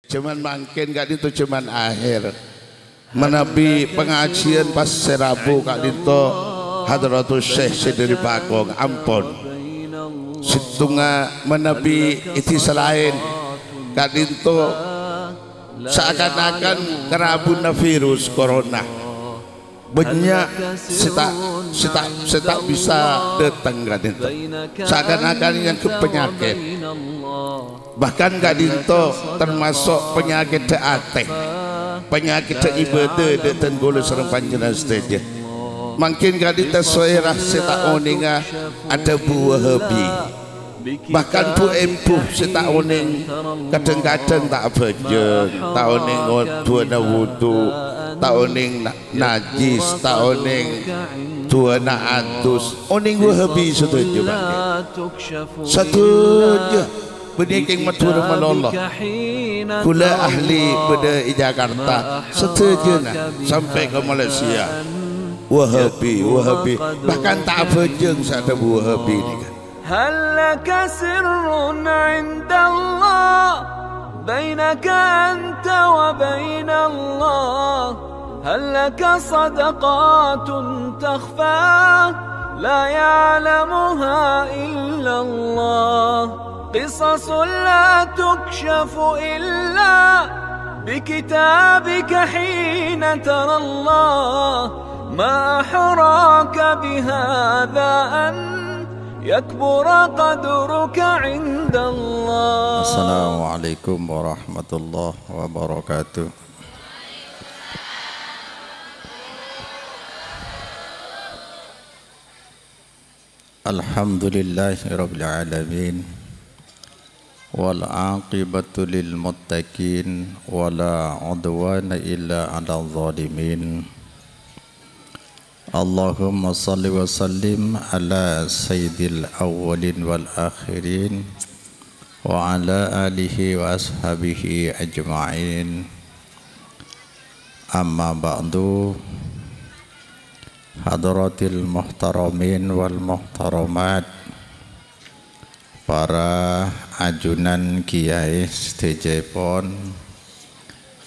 Cuman makin gak itu cuman akhir menabi pengajian pas Rabu kak itu Hadratus Syekh Sidri Bagong ampun situnga menabi itu selain kak itu seakan-akan kerabuna virus corona banyak setak bisa datang kan itu seakan-akan yang ke penyakit bahkan gak dinto termasuk penyakit deate penyakit ibadah dan gula serang panjenengan saja makin gak dinto soirah setak oninga ada buah hebi bahkan bu empuh setak oning kadang-kadang tak bejeng tak oning dua wudu tak oning najis tak oning dua naatus oning wahabi setuju setuju beniking matur menolong kula ahli pada Jakarta setuju nah sampai ke Malaysia wahabi bahkan tak bejeng ada wahabi ini kan هل لك سر عند الله بينك أنت وبين الله هل لك صدقات تخفى لا يعلمها إلا الله قصص لا تكشف إلا بكتابك حين ترى الله ما أحراك بهذا أن يكبر قدرك عند الله. السلام عليكم ورحمة الله وبركاته. الحمد لله رب العالمين والعاقبة للمتقين ولا عدوان إلا على الظالمين. Allahumma salli wa sallim ala sayyidil awwalin wal akhirin wa ala alihi wa ashabihi ajma'in. Amma ba'du, hadratil muhtaramin wal muhtaramat, para ajunan kiai sedejepon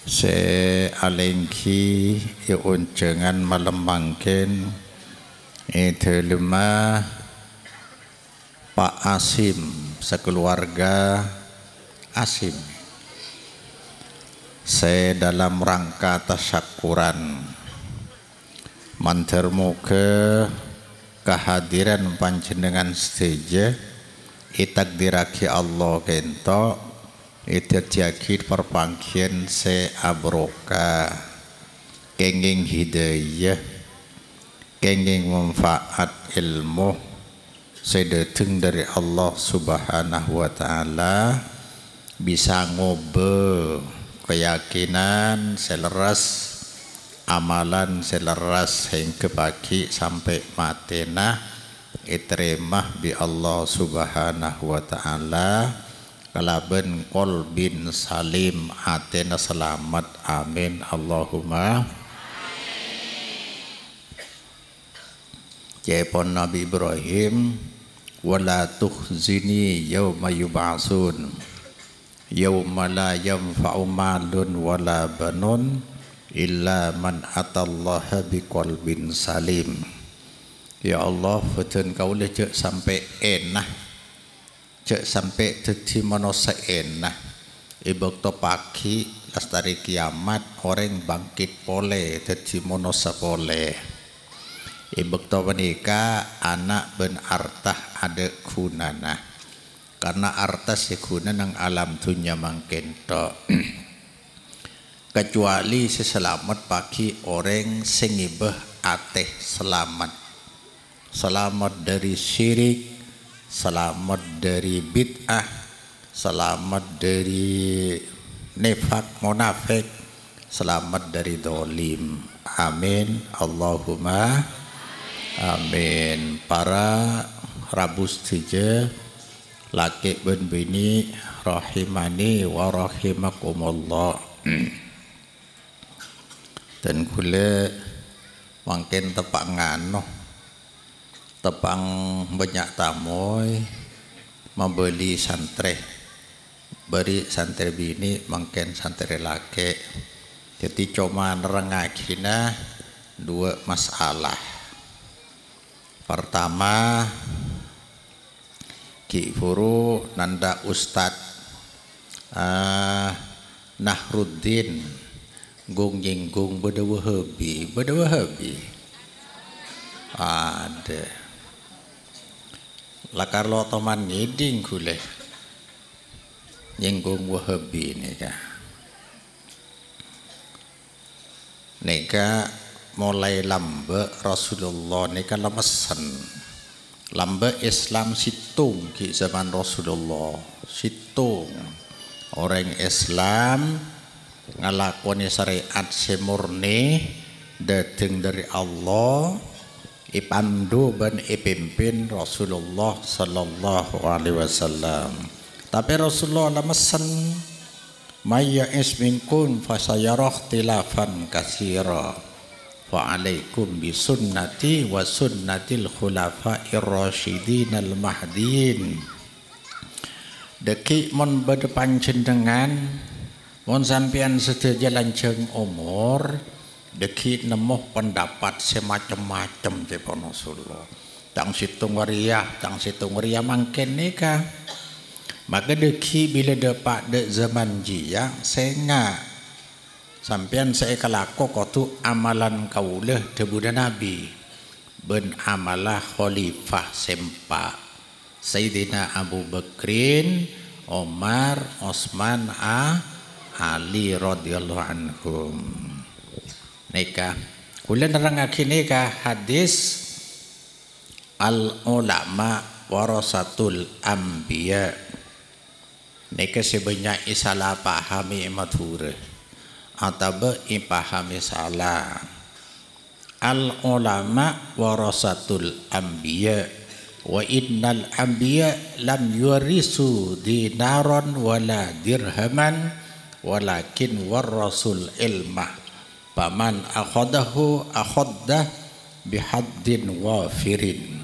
se alengki ya uncengan malam mangken lemah Pak Asim sekeluarga Asim saya dalam rangka tasyakuran mantar muka kehadiran panjenengan stage itakdiraki Allah kento itu jakit perpangkian se abroka kenging hidayah kenging manfaat ilmu sedateng dari Allah subhanahu wa ta'ala bisa ngobe keyakinan seleras amalan seleras hingga pagi sampai matena iteremah bi Allah subhanahu wa ta'ala kalaben kolbin salim atena selamat amin Allahumma jepon Nabi Ibrahim wala tukhzini yawma yub'atsun yawma la yanfa'u malun wala banun illa man atallaha biqalbin salim. Ya Allah betul kau lecek sampai enah cek sampai teti manusia enak ibukto pagi lestari kiamat orang bangkit pole teti manusia pole ibukto menikah anak ben artah ada gunana karena artah seguna nang alam dunia mangken tok kecuali seselamat pagi orang sengibah ateh selamat dari syirik, selamat dari bid'ah, selamat dari nifak munafik, selamat dari dolim. Amin. Allahumma amin. Para rabus tiga laki ben bini rahimani wa rahimakumullah. Dan kule mungkin tepak ngano tepang banyak tamoy membeli santre beri santri bini mungkin santri laki. Jadi cuma nerangakina dua masalah. Pertama, Ki Furu nanda Ustad Nahruddin gung jinggung beda Wahabi ada lakar lo teman ngiding kule jinggung Wahabi neka mulai lambe Rasulullah neka lemesan lambe Islam situng ki zaman Rasulullah situng orang Islam ngalakoni syariat semurni dateng dari Allah ipandu ban ipimpin Rasulullah sallallahu alaihi wasallam. Tapi Rasulullah lemesan may ya'is minkum fasayarah tilafan katsira wa alaikum bi sunnati wa sunnatil khulafa'ir rasyidin al mahdiyyin. Deki mon bedepan cendengan mon sampean sedaya lanjeng umur deki nemuh pendapat semacam-macam tepon Rasulullah. Tang situng waria mangken nikah. Maka deki bila dapat de zaman jia senga sampean saya kelako kotu amalan kaulah debuda Nabi ben amalah khalifah sempa Sayyidina Abu Bakrin, Omar, Osman, Ali radhiyallahu anhum. Nikah. Kula nerangake nikah hadis al ulama warasatul anbiya. Nikah sebanyak isalah pahami mathura atau pahami salah. Al ulama warasatul anbiya. Wa innal anbiya lam yurisu dinaran wala dirhaman walakin warasul ilmah paman akhadahu akhaddah bihaddin wafirin.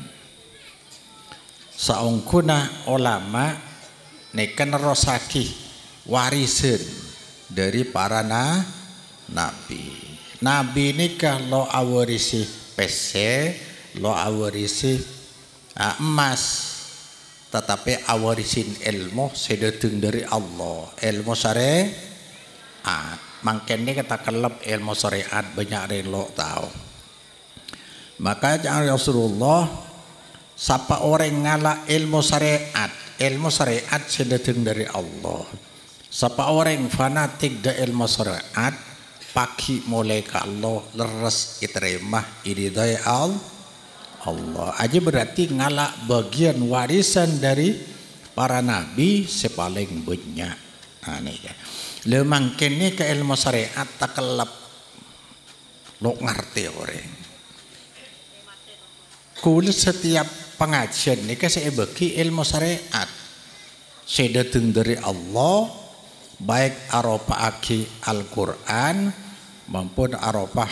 Saungkuna ulama nekan rosaki warisan dari para nabi. Nabi ini kalau awarisi pese lo awarisi emas tetapi awarisin ilmu sedateng dari Allah ilmu syariat mangkene kata kelep ilmu syariat banyak yang lo tahu. Maka jangan Rasulullah siapa orang ngala ilmu syariat sedateng dari Allah. Siapa orang fanatik da ilmu syariat pagi mulai ke Allah leres iteremah ididai Allah aja berarti ngalak bagian warisan dari para nabi sepaling banyak. Lemang kene ke ilmu syariat tak kelap lo ngerti orang. Kul setiap pengajian ni ke saya bagi ilmu syariat sedateng dari Allah baik aropa aki Al-Quran maupun aropa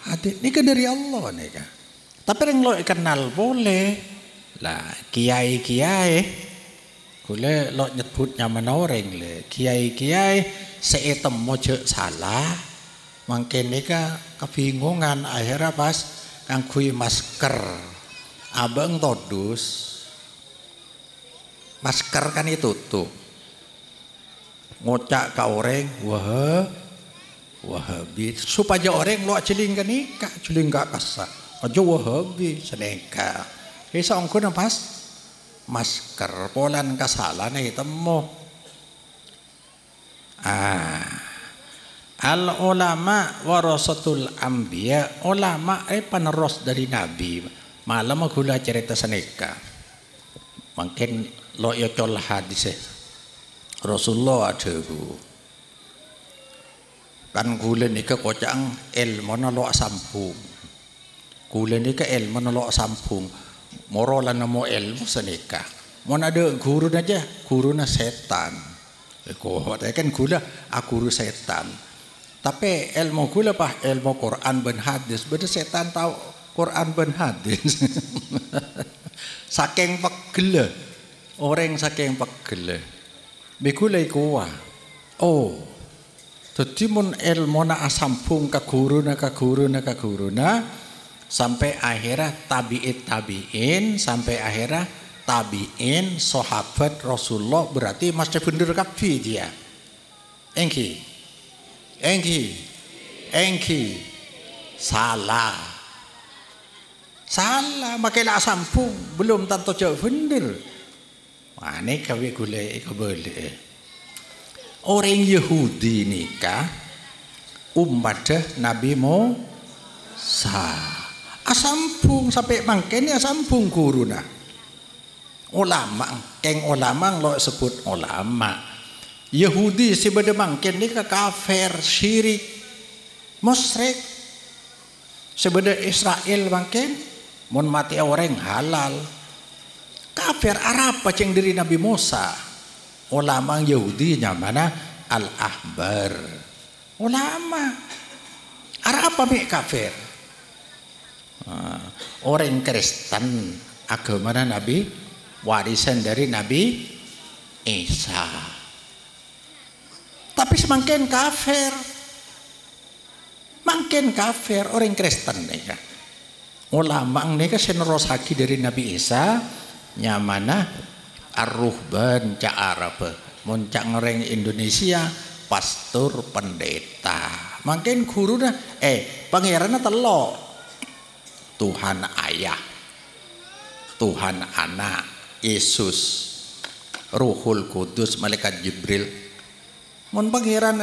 hadis ni ke dari Allah ni ke. Tapi yang lo kenal boleh lah kiai kule lo nyebut nyaman orang le kiai seetemu cek salah mungkin nika kebingungan akhirnya pas ngangkui masker abang todus masker kan itu tuh ngocak ke orang Wahabi supaya orang lo celing kan nika celing gak kasar aja Wahabi seneka. Bisa angkut pas masker polan kasalan temu. Al ulama warasatul anbiya ulama penerus dari nabi. Malam gula cerita seneka. Mungkin lo yocol hadis Rasulullah ada bu. Kan gula nika kocang ilmu lo sambung. Kula ni ke ilmu nolak sampung morolan namo ilmu seneka mon ada guru aja guru na setan kan gula guru setan tapi ilmu gula pah ilmu Quran ben hadis beda setan tahu Quran ben hadis saking pegel orang saking pegel Bekulai kuah. Oh, jadi mun ilmu na asampung ka guruna sampai akhirnya tabiin sampai akhirnya tabiin sahabat Rasulullah berarti masih bener kabeh dia. Engki. Salah, makailah asampung belum tentu jauh bener. Wah, ini kawe gulai kebeli. Orang Yahudi nikah umat Nabi Musa. Asampung sampai mangkene asampung guruna. Ulama, keng ulama lo sebut ulama. Yahudi sebeda mangken nikah kafir, syirik, musyrik. Sebeda Israel mangken mun mati orang halal. Kafir Arab paceng diri Nabi Musa. Ulama Yahudi mana al-ahbar. Ulama Arab apa kafir? Orang Kristen agama Nabi warisan dari Nabi Isa. Tapi semakin kafir. Makin kafir orang Kristen nih. Ulama nih senerosaki dari Nabi Isa nyamana ar-ruhban ca Arab, mun ca ngereng Indonesia pastor pendeta. Makin guruna pangeranna telo. Tuhan Ayah, Tuhan Anak, Yesus, Ruhul Kudus, Malaikat Jibril. Mun pangeran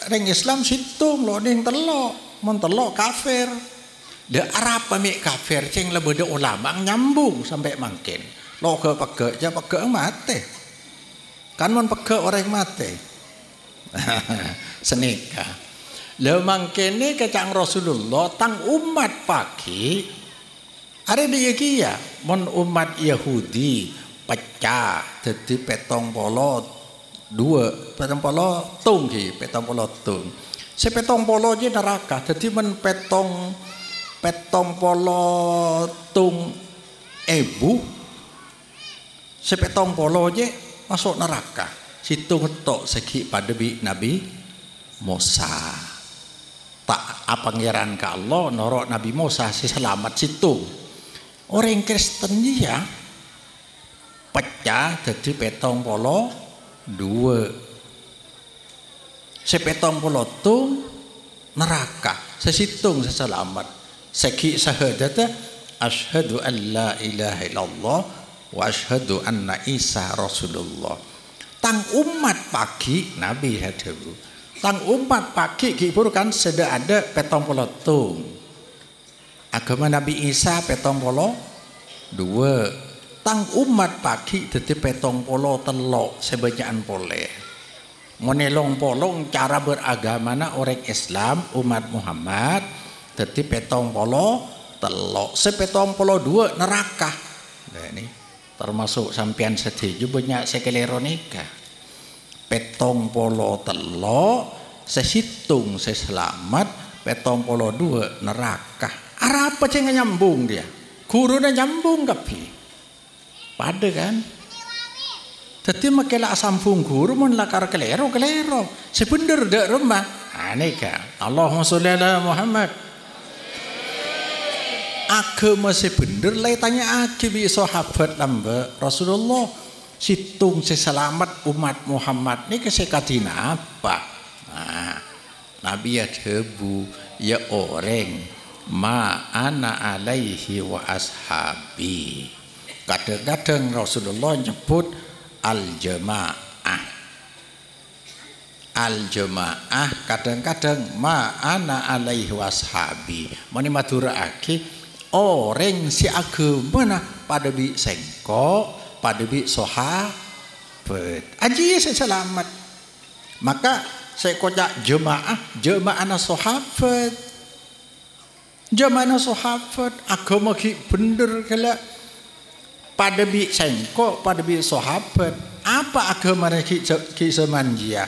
reng Islam situng lo ning telo, mun telo kafir. De Arab pamik kafir ceng lebede ulama nyambung sampai makin. Lo ke pege aja pege mati. Kan mun pege orang mati. Senika. Lha mangkene kecang Rasulullah tang umat pagi are dia kia mun umat Yahudi pecah dadi 72 70 tung ki 70 tung. Se 70 je neraka dadi men 70 tung ebu sepetong polo je masuk neraka. Situ ngetok segi pada Nabi Musa. Tak pangeran ke Allah norok Nabi Musa si selamat situ. Orang Kristen dia pecah jadi petong polo 2. Sepetong polo tung neraka. Sesitung seselamat. Segi syahadat asyhadu an la ilaha illallah wa asyhadu anna Isa Rasulullah. Tang umat pagi Nabi hadabu. Tang umat pagi kibur kan sudah ada petong polo tung. Agama Nabi Isa petong polo 2. Tang umat pagi dadi petong polo telok sebacaan boleh. Monelong polong cara beragamana orang Islam umat Muhammad dadi petong polo telok sepetong polo 2 neraka. Nah ini termasuk sampean sedih banyak sekeleronika petong polo telo sesitung seselamat petong polo 2 neraka. Apa ceng nyambung dia gurunya nyambung kapi pada kan jadi makela sambung guru mun lakar kelero sebener dak remah aneka Allahumma sholli ala Muhammad. Agama sebener lay tanya ake bi sahabat lamba Rasulullah situng seselamat umat Muhammad ni kesekadina apa? Nah, Nabi ya debu ya orang ma ana alaihi wa ashabi. Kadang-kadang Rasulullah nyebut al-jamaah. Al-jamaah kadang-kadang ma ana alaihi wa ashabi. Mani madura aki orang si agama nah pada bi sengkok pada bi sahabat aji selamat maka saya kocak jemaah na sahabat agama ki bener kala pada bi sengkok pada bi sahabat apa agama ki semanjia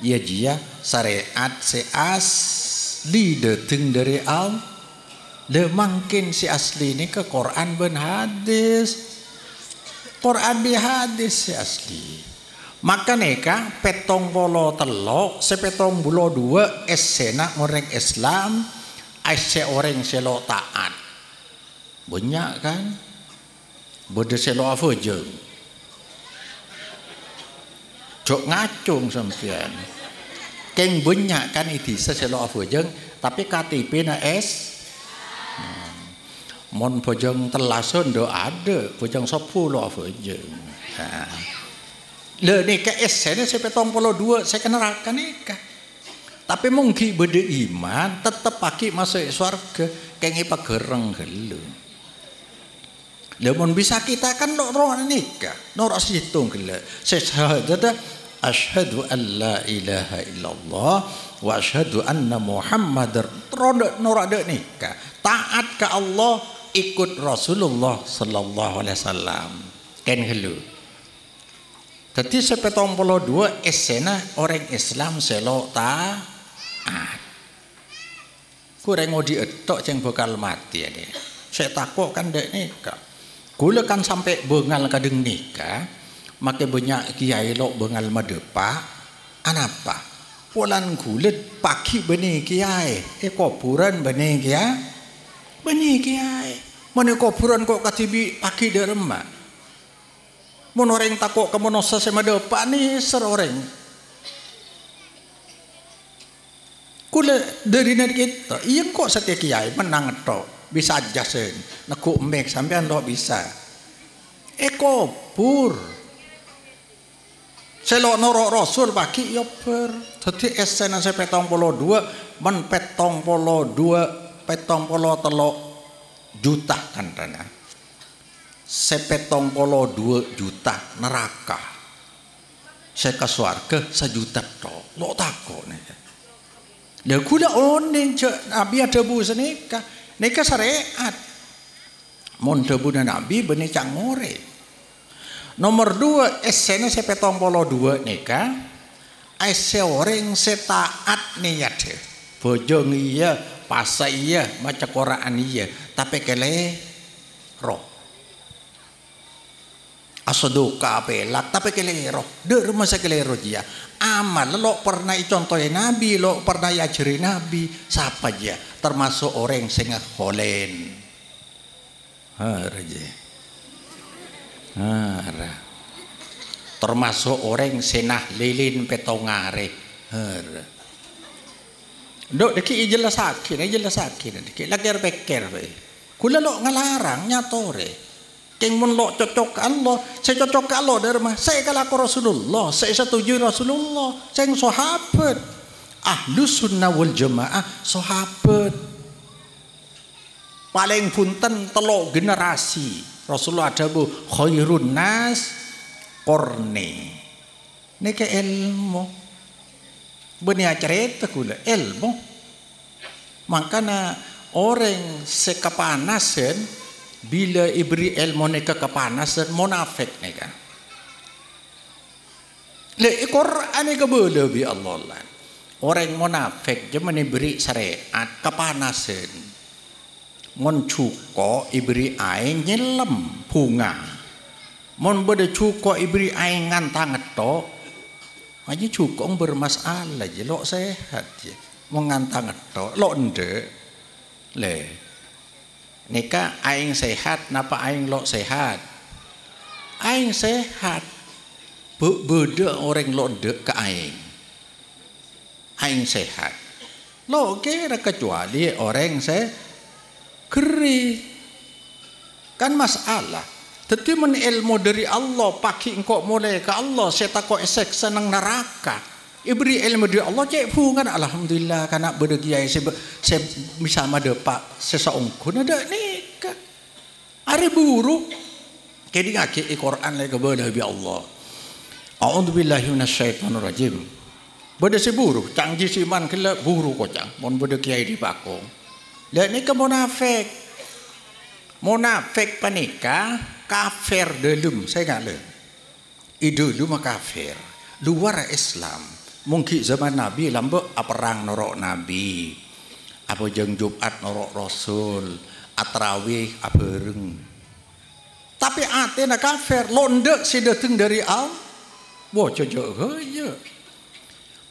ya jia syariat se asli dateng dari Allah. Le mungkin si asli ini ke Quran ben hadis. Quran bi hadis si asli. Maka neka petong polo telok sepetong bulo dua esena orang Islam ase orang selo taat banyak kan bode selo apa je jok ngacung sampean keng banyak kan itu selo apa je tapi KTP na mon pojong telasun do ada pojong 10 apa je le nikah esena sepetong polo dua saya kenalkan nikah tapi mungkin beda iman tetap pakai masuk surga kayak apa gereng gelu lemon bisa kita kan roh nikah norak situng gelu sesahaja asyhadu an la ilaha illallah wa asyhadu anna muhammadar norak nikah taat ke Allah ikut Rasulullah sallallahu alaihi wasallam kan gelu. Jadi sepetong puluh dua esena orang Islam selo taat. Kurang mau dietok ceng bakal mati ya deh. Saya takut kan dek nikah. Gula kan sampai bengal kadeng nikah. Makai banyak kiai lo bengal madepa. Anapa? Polan gulet pagi benih kiai. Kuburan benih kiai. Benih kiai. Mana kuburan kok katibi pagi derema. Mun orang takut kemonosa sama depan ni seroreng. Kula dari nanti kita, iya kok setiap kiai menang tok bisa aja sen, nak mek sampean tok bisa. Kubur. Selok norok Rasul bagi yo ber. Jadi esena sepetong polo dua, men petong polo dua, petong polo telok juta kan tanah. Sepetong polo 2 juta neraka saya ke surga 1 juta tok lo takut nih dia kula oning cek nabi ada bu senika nika syariat mon debu nabi benih cangore nomor 2 esena sepetong polo 2 nika ese orang setaat niat bojong iya pasa iya maca Quran iya tapi kele roh asodoka pelak tapi kelero de rumah saya kelero dia amal lo pernah contohin nabi lo pernah ajari nabi siapa aja termasuk orang sing holen haraje hara termasuk orang senah lilin petongare hara dok deki jelas sakit deki lagi pikir kula lo ngalarang nyatore Keng mun lo cocok Allah, saya cocok Allah dari mah. Saya kalaku Rasulullah, saya setuju Rasulullah, saya sahabat. Ahlus sunnah wal jamaah sahabat. Paling punten telok generasi. Rasulullah ada bu khairun nas korne. Niki ilmu. Benih cerita kula ilmu. Makanya orang sekepanasan bila ibri ilmu neka kepanasan munafik neka. Le Quran neka boleh bi Allah lah. Orang munafik cuma ibri syariat kepanasan. Mon cuko ibri aing nyelam bunga. Mon bade cuko ibri aing ngantang etok. Aja cuko bermasalah je lo sehat je. Mau ngantang etok lo ende. Le Nika aing sehat, napa aing lo sehat? Aing sehat. Beda orang lo dek ke aing. Aing sehat. Lo kira kecuali orang keri. Kan masalah. Tetapi men ilmu dari Allah pakai engkau mulai ke Allah saya takut esek senang neraka. Ibri ilmu dari Allah cek bungan alhamdulillah karena berdegiai saya bisa madepak seseorang ada nikah hari buruk kedi ngaki Quran lagi kepada bi Allah a'udzubillahi minasyaitonirrajim bade si buruk canggih si man kela buruk kocang mon berdegiai di bakong dan nikah munafik panika kafir delum saya enggak le idulu mah kafir luar Islam. Mungkin zaman Nabi lambek perang norok Nabi apa jeng Jumat norok Rasul atrawih abereng tapi atena kafir londek si dateng dari Allah Baca je.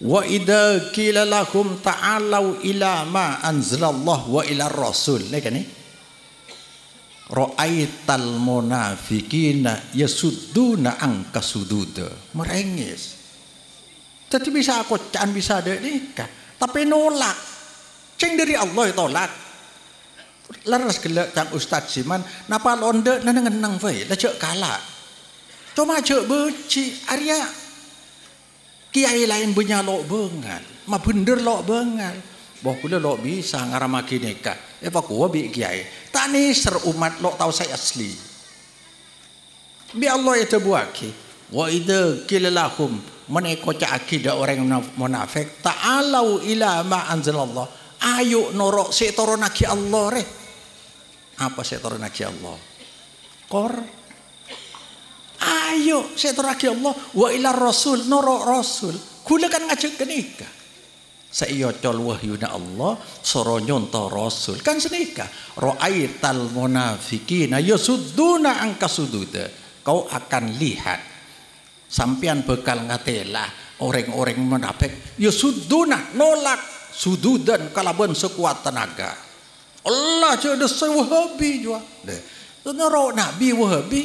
Wa idza qila lakum ta'alu ila ma anzalallah wa ila rasul. Ni kan ni. Ra'aital munafiqina yasudduna anka sududa. Merengis. Tapi bisa kocaan bisa ada nikah. Tapi nolak. Ceng dari Allah tolak. Laras gelak cang Ustaz Siman. Napa londe nenang vai. La cek kalah. Cuma cek beci. Arya. Kiai lain punya lok bengal. Ma bener lok bengal. Boh pula lok bisa ngaramaki nikah. Pak gua bi kiai. Tani ser umat lok tahu saya asli. Bi Allah itu buaki. Wa idza qila lahum man ekoca akidah orang munafik ta'alau ila ma anzalallah. Ayo norok setorona ki Allah re. Apa setorona ki Allah? Ayo setorona ki Allah wa ila rasul norok rasul. Kula kan ngajak ke nikah. Saya col wahyuna Allah soro nyonto rasul kan senikah. Ra'aital munafiqina yasudduna angka sududa. Kau akan lihat sampean bekal ngatela orang-orang munafik yasudduna nolak sududan kalaban sekuat tenaga. Allah jadi Wahabi juga. Nero Nabi Wahabi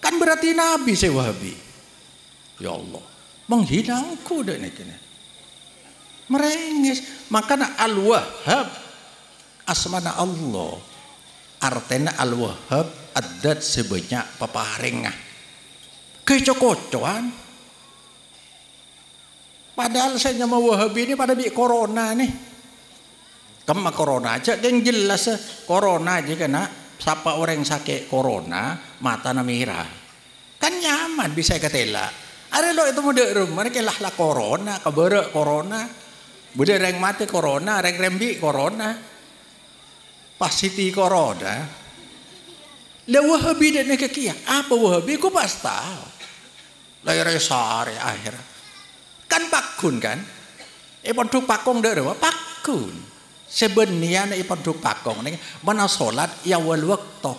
kan berarti Nabi saya Wahabi. Ya Allah menghina aku dah ni kena. Merengis. Makanya Al-Wahhab asmana Allah. Artinya Al-Wahhab adat sebanyak paparingah. Kecokocoan. Padahal saya nama Wahabi ini pada bi corona nih. Kema corona aja yang jelas corona aja kena. Siapa orang sakit corona mata merah. Kan nyaman bisa ketela. Ada lo itu muda rumah ni kelah lah corona, kabar corona. Bude reng mati corona, reng rembi corona. Pasiti corona. Le Wahabi dan kekia. Apa Wahabi? Ku pas tahu. Layar sare akhir. Kan pakun kan? Pondok pakong dah apa? Pakun. Sebenarnya pondok pakong ni mana solat ya wal waktu.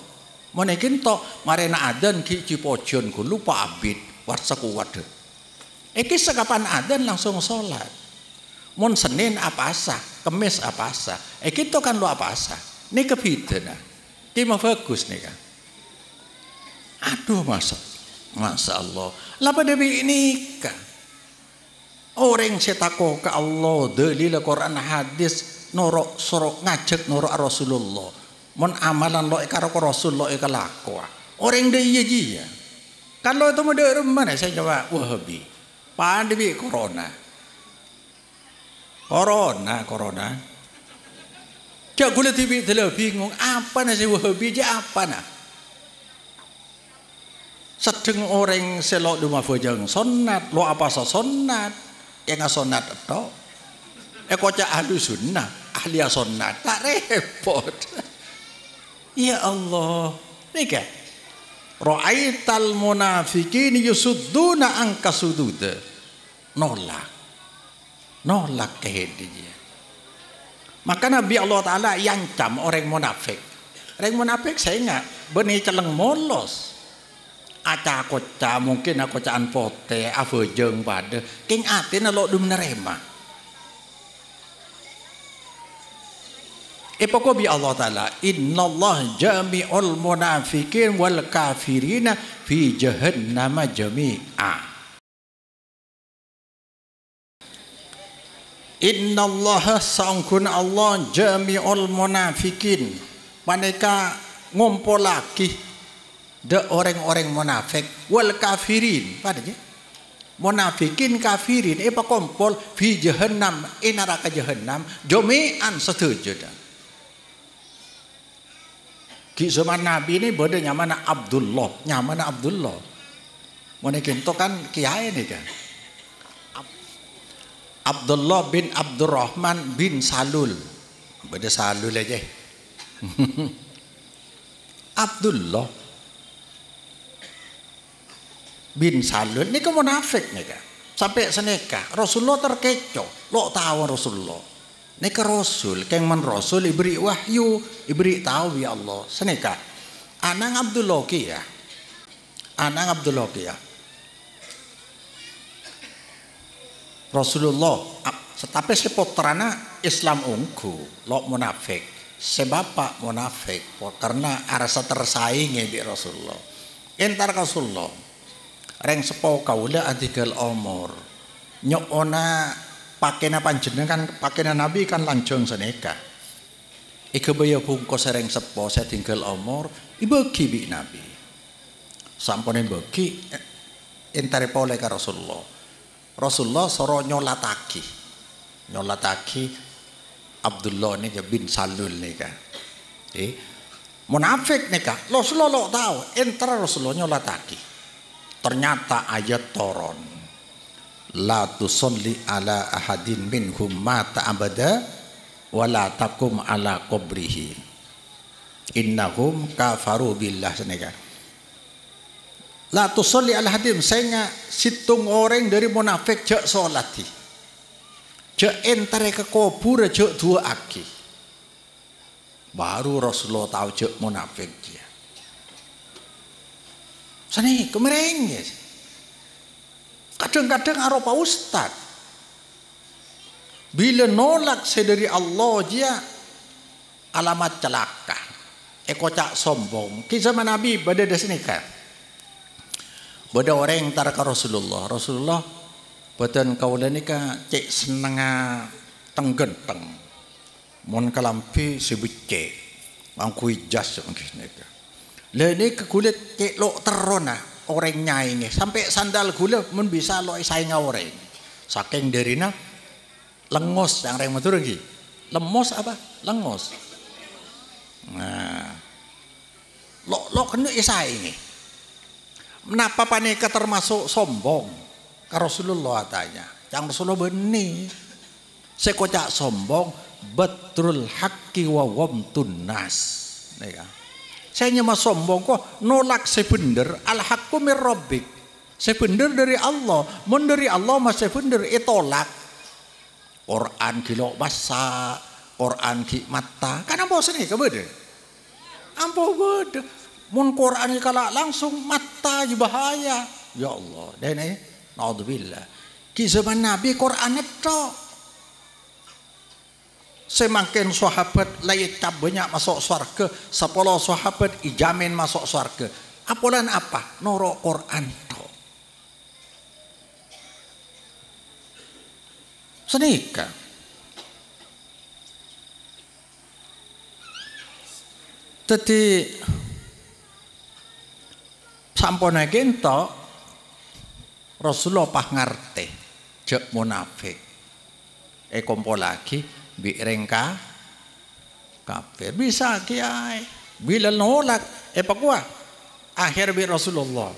Mana kinto marena adan ki cipojon ku lupa abid warsaku wadah. Kisah kapan adan langsung solat. Mon Senin apa asa, Kemis apa asa. Kita kan lo apa asa. Ini kebidana. Ini bagus nih kan. Aduh masa Allah. Lapa debi nikah. Orang setako ke Allah dalil Quran hadis norok sorok ngajak norok Rasulullah. Mon amalan lo karo Rasul lo ikalako. Orang dia iya. Kalau itu modern mana saya jawab Wahabi. Pandemi corona. Corona. Cak gula TV telah bingung apa nasi Wahabi je apa nak? Sedang orang selok rumah fujang sonat, lo apa sonat? Yang sonat itu, kocak ahli sunnah, ahli sonat tak repot. Ya Allah, ni kan? Ra'aital munafiqin yusudduna angka sududa. Nolak kehendak. Maka Nabi Allah Ta'ala yancam orang munafik. Orang munafik saya ingat benih celeng molos. Aca koca mungkin aku caan pote afejeng pada king atin lo dum nerema. Pokok bi Allah Ta'ala innallah jami'ul munafiqin wal kafirina fi jahannam jami'a. Innallaha sangkun Allah jami'ul munafiqin. Mereka ngumpul lagi de orang-orang munafik wal kafirin. Pada je munafikin kafirin apa kumpul fi jahannam neraka jahannam jami'an setuju dah. Ki zaman Nabi ni beda nyamana Abdullah. Mungkin tu kan kiai ni kan. Abdullah bin Abdurrahman bin Salul. Beda Salul aja. Abdullah bin Salul ni kan munafik ni kan. Sampai seneka Rasulullah terkecoh. Lo tahu Rasulullah. Ni ke Rasul, keng man Rasul diberi wahyu, diberi tahu ya Allah. Seneka Anang Abdullah kia. Rasulullah tapi seputrana Islam ungu lo munafik sebapak munafik karena arasa tersaingi di Rasulullah entar Rasulullah reng sepo kaula adigal omor nyokona pakena panjenengan pakena nabi kan lanjong seneka ike baya bungkus reng sepo saya tinggal omor ibagi bi nabi sampone bagi entare pole ka Rasulullah soro nyolataki Abdullah nih bin Salul nih kan munafik nih kan Rasulullah tahu entar Rasulullah nyolataki ternyata ayat toron la tusolli ala ahadin minhum mata abada wala takum ala qabrihi innahum kafaru billah seneka la tusolli ala ahadin saya situng orang dari munafik jak solati jak entare ke kubur jak dua aki baru Rasulullah tahu jak munafik dia sani kemereng ya kadang-kadang aropa ustad bila nolak dari Allah dia alamat celaka kocak sombong kisah Nabi pada dasarnya kan bada orang tar ka Rasulullah badan kaula nika cek senenga tenggenteng mon kalampi sibecek mangku ijas nika lha nika kulit cek lo terona orang nyai sampai sandal gula mun bisa lo saing orang saking derina lengos yang reng matur lagi lemos apa lengos nah lo kena saing kenapa panika termasuk sombong? Rasulullah tanya. Yang Rasulullah benih. Sekocak sombong batrul haqqi wa wamtun nas. Saya nyama sombong kok nolak sebener al haqqu mir rabbik. Sebener dari Allah, mun dari Allah mas sebener itolak. Quran kilo basa, Quran ki mata. Kan apa sini kabede? Ampo bede. Mun Quran kala langsung mata aja bahaya. Ya Allah, dene naudzubillah. Ki zaman Nabi Quran itu. Semakin sahabat layat banyak masuk surga, 10 sahabat ijamin masuk surga. Apalan apa? Noro Quran itu. Senika. Tadi sampone gento Rasulullah pah ngarte jek munafik kompo lagi bi rengka kafir bisa kiai bila nolak pakwa akhir bi Rasulullah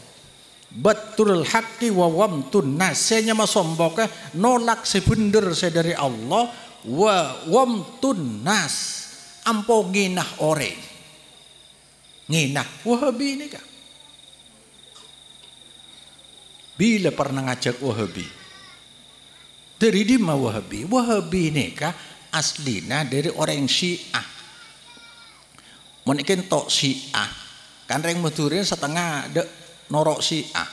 batul haqqi wa wamtun nas senya masombok nolak sebener dari Allah wa wamtun nas ampo nginah ore nginah wahabi ini kan bila pernah ngajak Wahabi dari di mana Wahabi? Wahabi ini kah aslinya dari orang Syiah. Mungkin tok Syiah kan reng meturin setengah de norok Syiah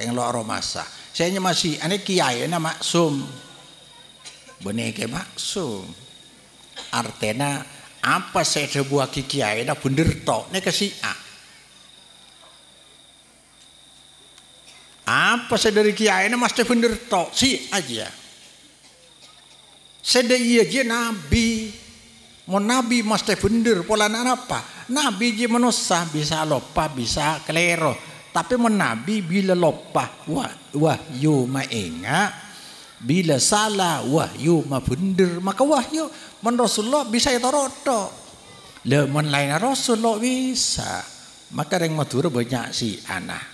yang lo aromasa. Saya masih ane kiai na maksum benih ke maksum artena apa saya sebuah kiai na bener tok ne ke Syiah. Apa saya dari kiai ini mesti bener tok si aja. Saya dari aja nabi, mau nabi mesti bener pola apa? Nabi je manusia bisa lupa bisa kelero, tapi mau nabi bila lupa wahyu mainga, bila salah wahyu ma bener maka wahyu men Rasulullah bisa itu roto. Le men lain Rasulullah bisa, maka yang matur banyak si anak.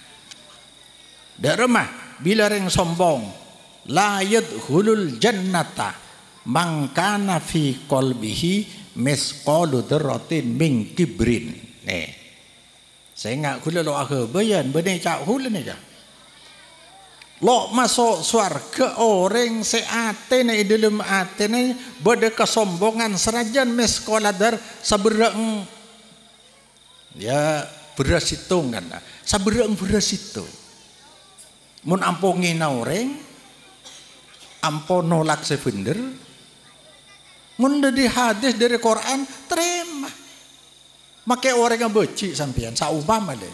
Daremah bila reng sombong la yadkhulul jannata man kana fi qalbihi misqalu dzarratin min kibrin. Saya enggak kula lo bayan bene cak hulen aja. Lo masuk surga orang seatene dalam atene bade kesombongan serajan misqala dar sabereng ya beras hitungan sabereng beras itu mun ampungin orang Ampo nolak sebener. Mun dari hadis dari Quran terima. Make orang yang beci sampean saumpama deh.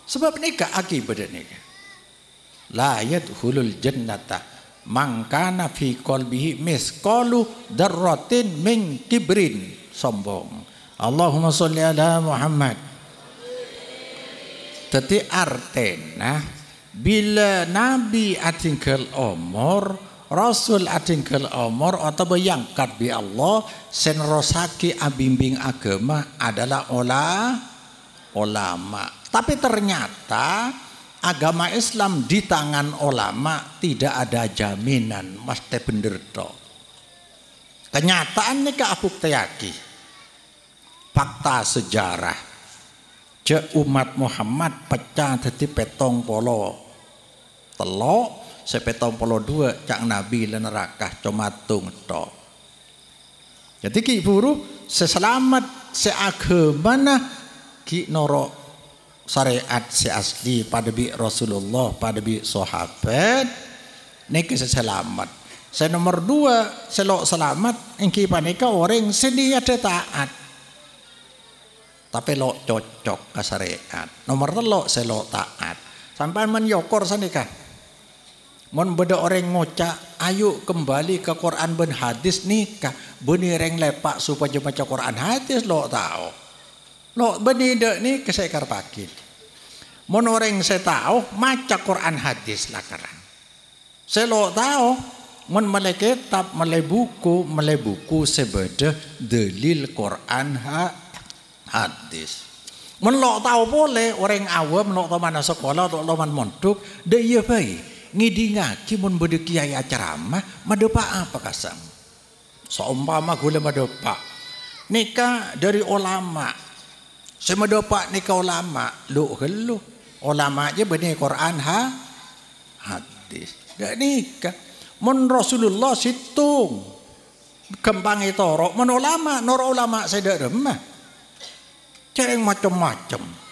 Sebab nikah akibat nikah. La yadkhulul jannata man kana fi qalbihi misqalu dzarratin min kibrin, sombong. Allahumma sholli ala Muhammad. Tadi artena bila Nabi atinggal umur, Rasul atinggal umur atau bayangkat bi Allah senrosaki abimbing agama adalah ulama. Tapi ternyata agama Islam di tangan ulama tidak ada jaminan mesti bener to. Kenyataan nika abuktiaki. Fakta sejarah. Je umat Muhammad pecah dadi 73. Se 72 cak Nabi lan neraka comatung to. Jadi ki buru seselamat seagama nah ki noro syariat si asli pada bi Rasulullah pada bi sahabat niki selamat. Saya nomor 2 selok selamat engki panika orang sini ada taat. Tapi lo cocok ke syariat. Nomor 3 selok taat. Sampai menyokor sanika. Mon beda orang ngocak ayo kembali ke Quran ben hadis nikah beni reng lepak supaya baca Quran hadis lo tahu. Lo beni dek ni kesekar pakit. Mon orang saya tahu maca Quran hadis lakaran. Saya lo tahu mon mele kitab mele buku sebeda dalil Quran hadis. Mon lo tahu boleh orang awam lo tahu mana sekolah lo man mondok de iya baik. Ngidinga mun bede kiai ceramah madepa apa kasam. Seumpama gula madepa nikah dari ulama. Saya madepa nikah ulama lu helu. Ulama aja benih Quran hadis. Dak nikah. Mun Rasulullah situng kembang itu rok mun ulama ulama saya dak remah. Cereng macam-macam.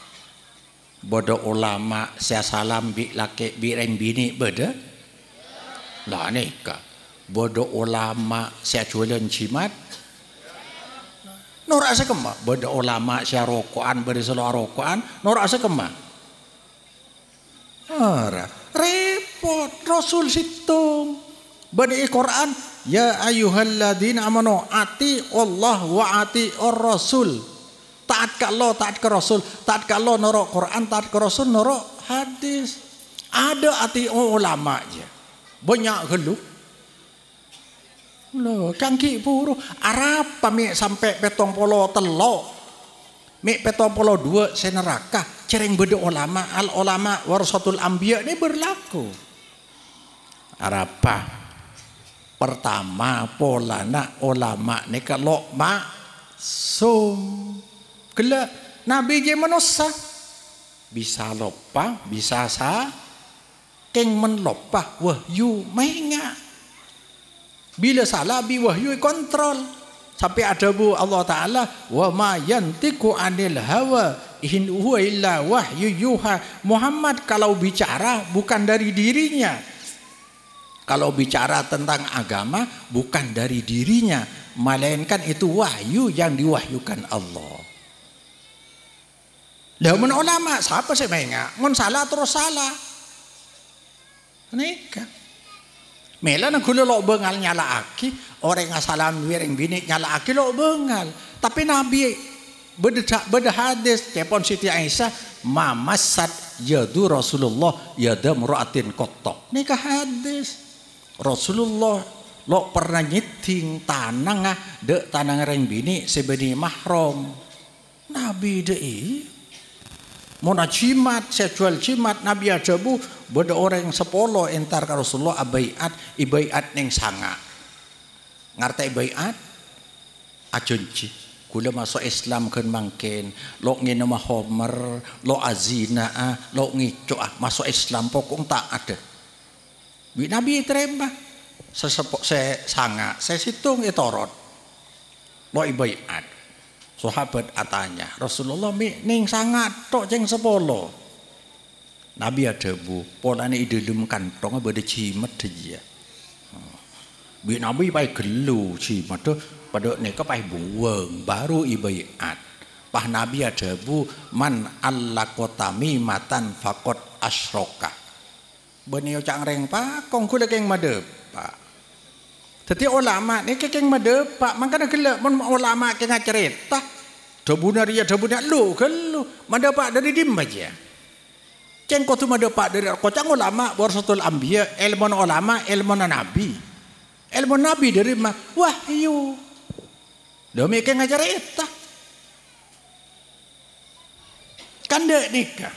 Bodoh ulama saya salam bi laki bi reng bini beda lah nikah. Bodoh ulama saya jualan cimat norak sekema. Bodoh ulama saya rokokan beri seluruh rokokan norak sekema. Repot Rasul situng bani Quran ya ayyuhalladzina amanu ati Allah wa ati ar-rasul. Taat ke Allah, taat ke Rasul, taat ke Allah norok Quran, taat ke Rasul norok hadis. Ada hati ulama aja. Banyak geluh. Loh, kangki buru Arab pamik sampai 73. Mik 72 seneraka cereng beda ulama, al ulama warasatul anbiya ini berlaku. Arapa pertama polana ulama ni kalau maksum. Kela Nabi je manusia bisa lupa bisa keng menlupa wahyu menga bila salah bi wahyu kontrol sampai ada bu Allah Taala wa ma yantiqu anil hawa in huwa illa wahyu yuha. Muhammad kalau bicara bukan dari dirinya, kalau bicara tentang agama bukan dari dirinya, melainkan itu wahyu yang diwahyukan Allah. Lah mun ulama siapa sih menga? Mun salah terus salah. Nikah. Mela nang kula lo bengal nyala aki, orang asalam wireng bini nyala aki lo bengal. Tapi Nabi beda hadis telepon Siti Aisyah mamasat yadu Rasulullah yada muraatin kotok. Nikah hadis. Rasulullah lo pernah nyiting tanang de tanang reng bini sebeni mahram. Nabi dei Mona cimat, saya jual cimat, Nabi ajabu, beda orang 10 entar ke Rasulullah abaiat, ibaiat neng sanga. Ngerti ibaiat? Ajunci. Kula masuk Islam kan mangkin, lo ngene mah homer, lo azina, lo ngicu masuk Islam pokok tak ada. Bi Nabi terima, sesepok saya sanga, saya situng itorot, lo ibaiat. Sahabat atanya Rasulullah ning sangat tok jeng 10. Nabi ada bu, pola ni dalam kantong ada cimet dia. Bi Nabi pai gelu cimet tu pada ni ko pai buang baru ibaiat. Pah Nabi ada bu man allaqotami matan fakot asroka. Benio cang reng pak kong kula keng madep pak. Teti ulama ni keng madep pak mangkana kelak mon ulama keng cerita. Dabunaria dabunak lu kelu madep pak dari dim aja. Ceng kau tu mendapat dari kocang ulama warasatul anbiya, ilmu ulama, ilmu nabi. Ilmu nabi dari mah wahyu. Demi ke ngajar eta. Kan dek nikah.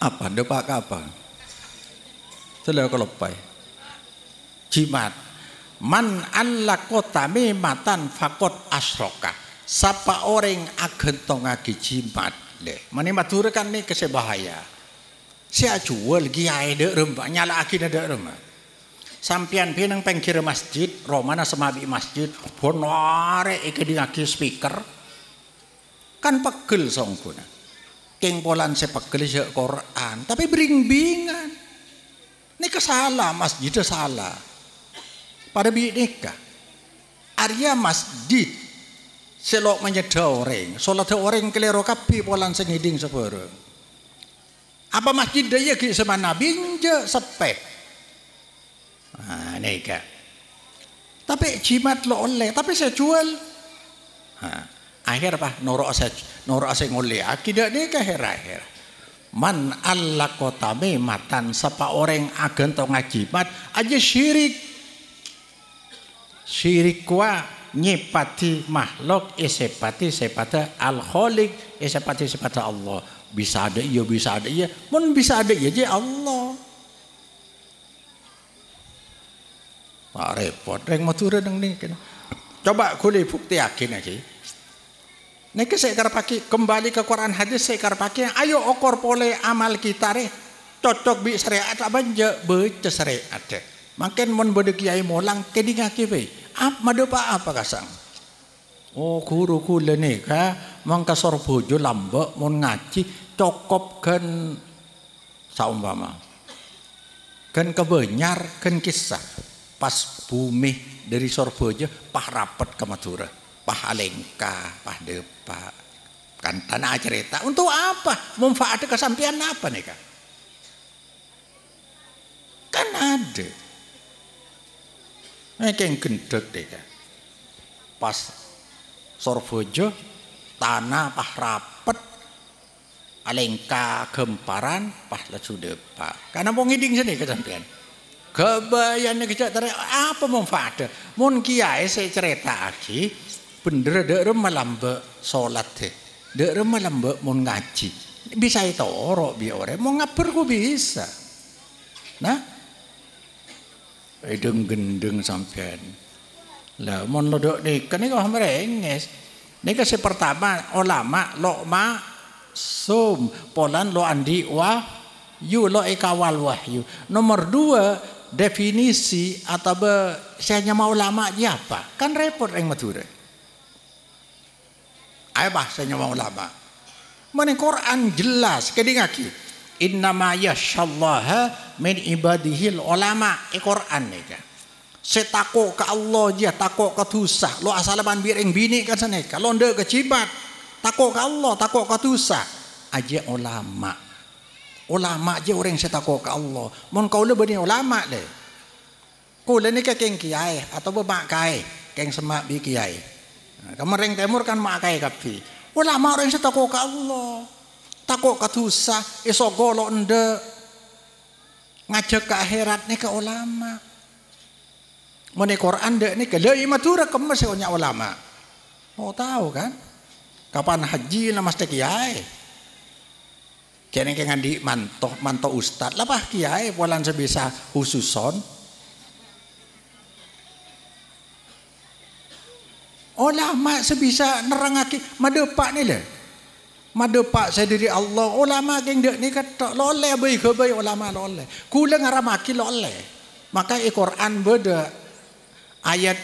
Apa depak apa? Setelah kalau pai. Jimat. Man allaqotami matan fakot asroka. Sapa orang agentong agi jimat le. Mani matur kan ni kesebahaya. Sia jual giai de remba nyala aki de remba. Sampian pinang pengkir masjid, romana semabi masjid, bonare iki di aki speaker. Kan pegel songkuna. Keng polan sepegel se Quran, tapi bring-bingan. Ni kesalah masjid salah. Pada binika Arya masjid selok menyeda orang solat orang kelero kapi polan sengiding sepereng apa masjid daya ki sama nabi je sepek nika tapi jimat lo oleh tapi saya jual akhir apa norok saya ngoleh akidah nika akhir man allaqotame matan sapa orang agen to ngajimat aja syirik syirik wa nyipati makhluk isepati sepata al khaliq isepati sepata Allah bisa ada iya mun bisa ada iya je Allah pak repot reng matur nang ni coba kuli bukti yakin lagi nek saya karepake kembali ke Quran hadis saya karepake ayo okor pole amal kita re cocok bi syariat apa je baca syariat deh. Makin mon bode kiai molang kedingake pe. Madepa apa kasang? Oh guru kula nika mangka sorbojo lambek mon ngaji cokop kan saumpama. Kan kebenyar kan kisah pas bumi dari Sorbojo pah rapet ke Madura, pah alengka, pah depa. Kan tanah cerita untuk apa? Manfaatnya kesampian apa nih kak? Kan ada. Keng gendek deh kan. Pas Sorbojo tanah pah rapet alengka gemparan pah lesu depa. Karena mau ngiding sini kesampian. Kebayannya kejak tarik apa manfaatnya? Mun kiai saya cerita lagi bener dek malambe sholat deh. Dek malambe mun ngaji. Bisa itu orok biore mau ngaper ku bisa. Nah edeng gendeng sampean. Lah mon lodok nikah nika merenges. Nika si pertama ulama lokma sum polan lo andi wah yu lo ekawal wahyu. Nomor 2 definisi atau saya mau ulama aja apa? Kan repot yang Madura. Ayo bahasanya mau ulama. Mana Quran jelas kedingaki. Innama yashallaha min ibadihil ulama Quran ni kan. Setako ke Allah je tako ke dosa. Lo asalaban biring bini kan sana. Kalau ndak kecibat tako ke Allah, tako ke dosa. Aja ulama. Ulama je orang setako ke Allah. Mon kau le bani ulama le. Kau le ni ke keng kiai atau mak kai, keng semak bi kiai. Kamereng timur kan mak kai kapi. Ulama orang setako ke Allah. Takut ke dosa, esok golok ndak ngajak ke akhirat ni ke ulama. Mone Quran dek ni ke lei matura kemas punya ulama. Mau tahu kan? Kapan haji nama kiai? Kene ke ngandi manto ustad lah bah kiai polan sebisa khususon. Ulama sebisa nerangaki madepak ni le. Madepak saya diri Allah ulama geng dek ni kata loleh baik ke baik ulama loleh kula ngaramaki loleh maka Quran beda ayat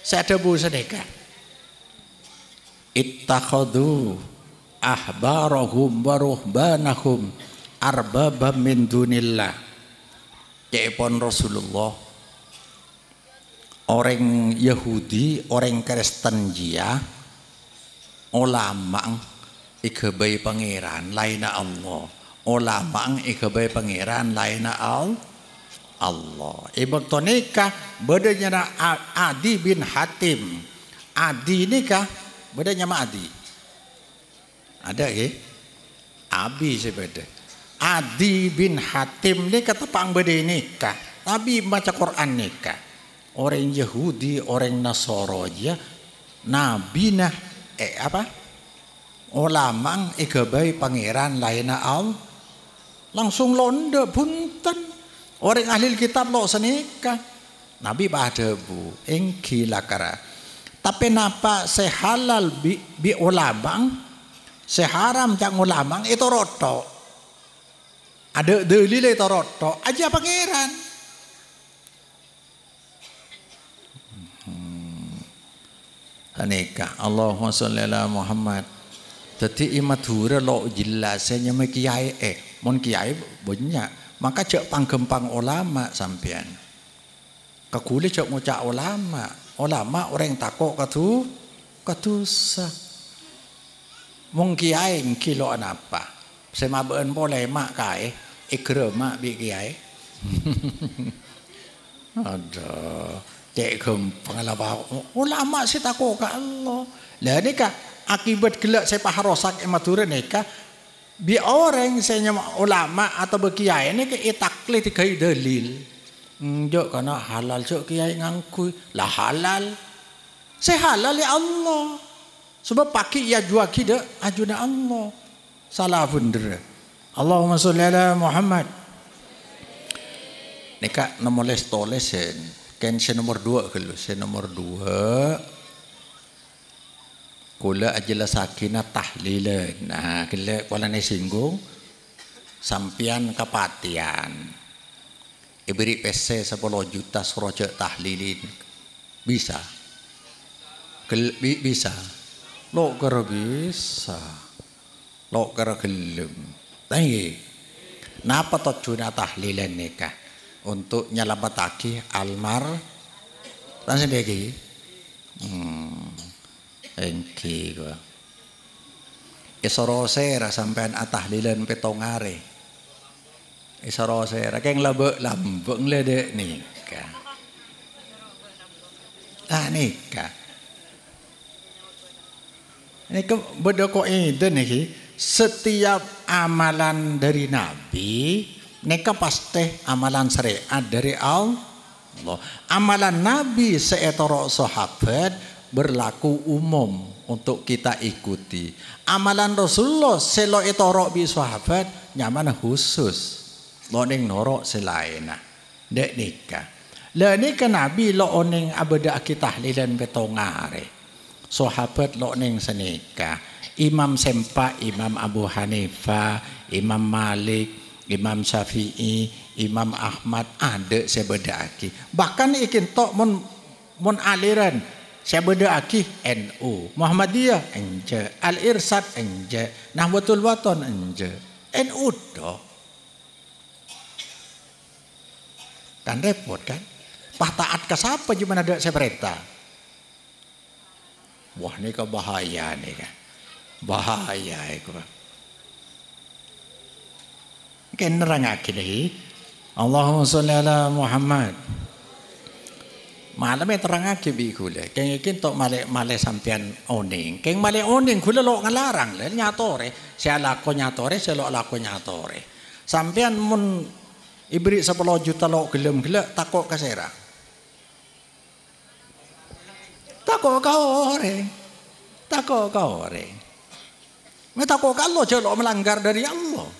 Sadabu sedekah. Ittakhadhu ahbarahum wa ruhbanahum arbabam min dunillah. Cepon Rasulullah, orang Yahudi, orang Kristen dia ulama ikabai pangeran laina Allah, ulama ikabai pangeran laina Allah. Ibak to nikah bedanya Adi bin Hatim. Adi nikah bedanya sama Adi. Ada ya? Abi sebeda. Adi bin Hatim ni kata pang beda nikah. Tapi baca Quran nikah. Orang Yahudi, orang Nasara aja nabi nah ulama ikabai pangeran laina Allah. Langsung londa punten. Orang ahli kitab lo senikah. Nabi pada bu engki lakara. Tapi napa sehalal bi ulama, seharam cak ulama itu roto. Ada dalil itu roto aja pangeran. Anika Allahumma sholli ala Muhammad. Jadi imatura lo jelasnya me kiai mon kiai banyak. Maka cek panggempang ulama sampean. Kakule cek ngucak ulama. Ulama orang takok katusa. Mung kiai kilo apa? Semabeun boleh mak kai ikre mak bi kiai. Aduh, cek gempang lah ulama si takok ka Allah. Lah nikah akibat gelak saya paharosak emature nikah. Bi orang saya ulama atau berkiai ini ke itakli tiga dalil. Jok karena halal jok kiai ngangkui lah halal. Saya halal ya Allah. Sebab pakai ya jua kita ajuna Allah. Salah bener. Allahumma sholli ala Muhammad. Nika nomor les tolesen. Kan saya nomor 2 kalau saya nomor 2. Kula ajalah sakina tahlilan. Nah, kala ni singgung sampian kepatian. Iberi PC 10 juta suruh tahlilin. Bisa. Bisa. Lo kira bisa. Lo kira gelem. Tapi napa tujuan tahlilan nikah? Untuk nyelamataki almar. Tan sendiri. Engki gua. Isorosera sampean atahlilan petongare. Isorosera keng lambek ledek nikah. Nikah. Ini beda kok itu nih. Setiap amalan dari Nabi, nikah pasti amalan syariat dari Allah. Amalan Nabi seetoro sahabat berlaku umum untuk kita ikuti. Amalan Rasulullah selo etoro bi sahabat nyaman khusus. Lo ning norok selaina. Dek nikah. Lah nikah Nabi lo oning abada tahlilan betongare. Sahabat lo ning senika. Imam Sempa, Imam Abu Hanifah, Imam Malik, Imam Syafi'i, Imam Ahmad ada sebeda aki. Bahkan ikin tok mon aliran saya berdoaki NU, Muhammadiyah enje, Al-Irsad enje, Nahdlatul Wathon enje, NU doh. Kan repot kan? Pah taat ke siapa gimana ada saya perintah? Wah ini bahaya nih kan, bahaya itu. Kan nerangake nih. Allahumma sholli ala Muhammad. Malam terangake bi kula. Keng ikin tok male sampean oning. Keng male oning kula lo ngalarang le nyatore. Saya lako nyatore, saya lo lako nyatore. Sampean mun ibri 10 juta lo gelem-gelem takok kasera. Takok ka ore. Takok ka ore. Me takok ka Allah jelo melanggar dari Allah.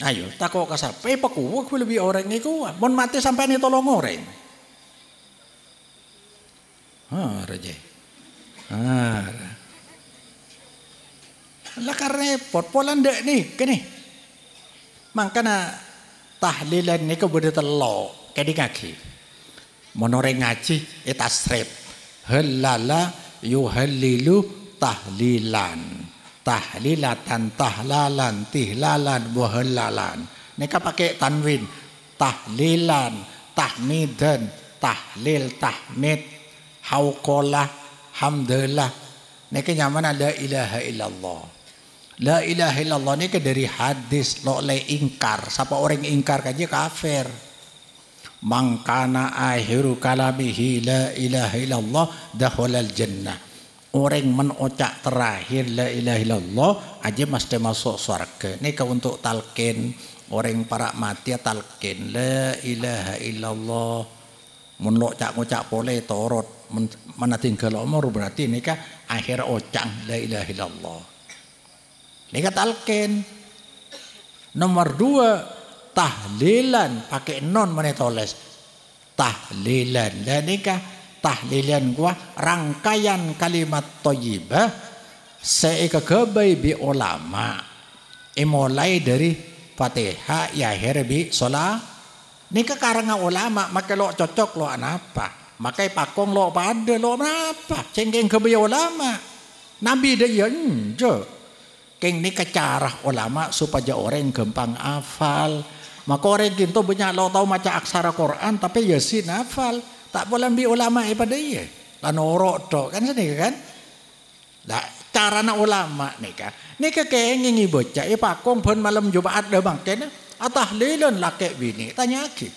Ayo takok ka sapa? Pakuwa kula bi orang iku. Mun mati sampean tolong orang. Raja. Lah repot polan dek nih kene. Makana tahlilan ni kebetulan telo kedi kaki. Menore ngaji tasrif. Halala yuhallilu tahlilan. Tahlilatan tahlalan tihlalan wa halalan. Nika pakai tanwin. Tahlilan, tahmidan, tahlil, tahmid, hauqalah, hamdalah. Nika nyamana la ilaha illallah. La ilaha illallah ni dari hadis lo le ingkar. Siapa orang ingkar kaji kafir. Mangkana akhiru kalamihi la ilaha illallah dakhalal jannah. Orang mengucap terakhir la ilaha illallah aja mesti masuk surga. Ini untuk talqin orang para mati talqin la ilaha illallah. Mun lo ngucap boleh torot mana tinggal umur berarti ini akhir ucap la ilaha illallah. Ini talqin. Nomor 2 tahlilan pakai non mana tulis tahlilan. Dan nikah tahlilan gua rangkaian kalimat thayyibah seikegabai bi ulama. Mulai dari Fatihah ya akhir bi sholat. Nikah karangan ulama maka lo cocok lo apa? Makai pakong lo pada lo apa? Cengkeng kebai ulama. Nabi dia enjo. Keng ni cara ulama supaya orang gampang hafal. Maka orang gitu banyak lo tahu macam aksara Quran tapi yasin hafal. Tak boleh ambil ulama pada dia. Lan orok tok kan sini kan. Lah cara nak ulama nika. Nika keng ngi bocah pakong pun malam Jumat dah bangken tahlilan laki bini tanya lagi.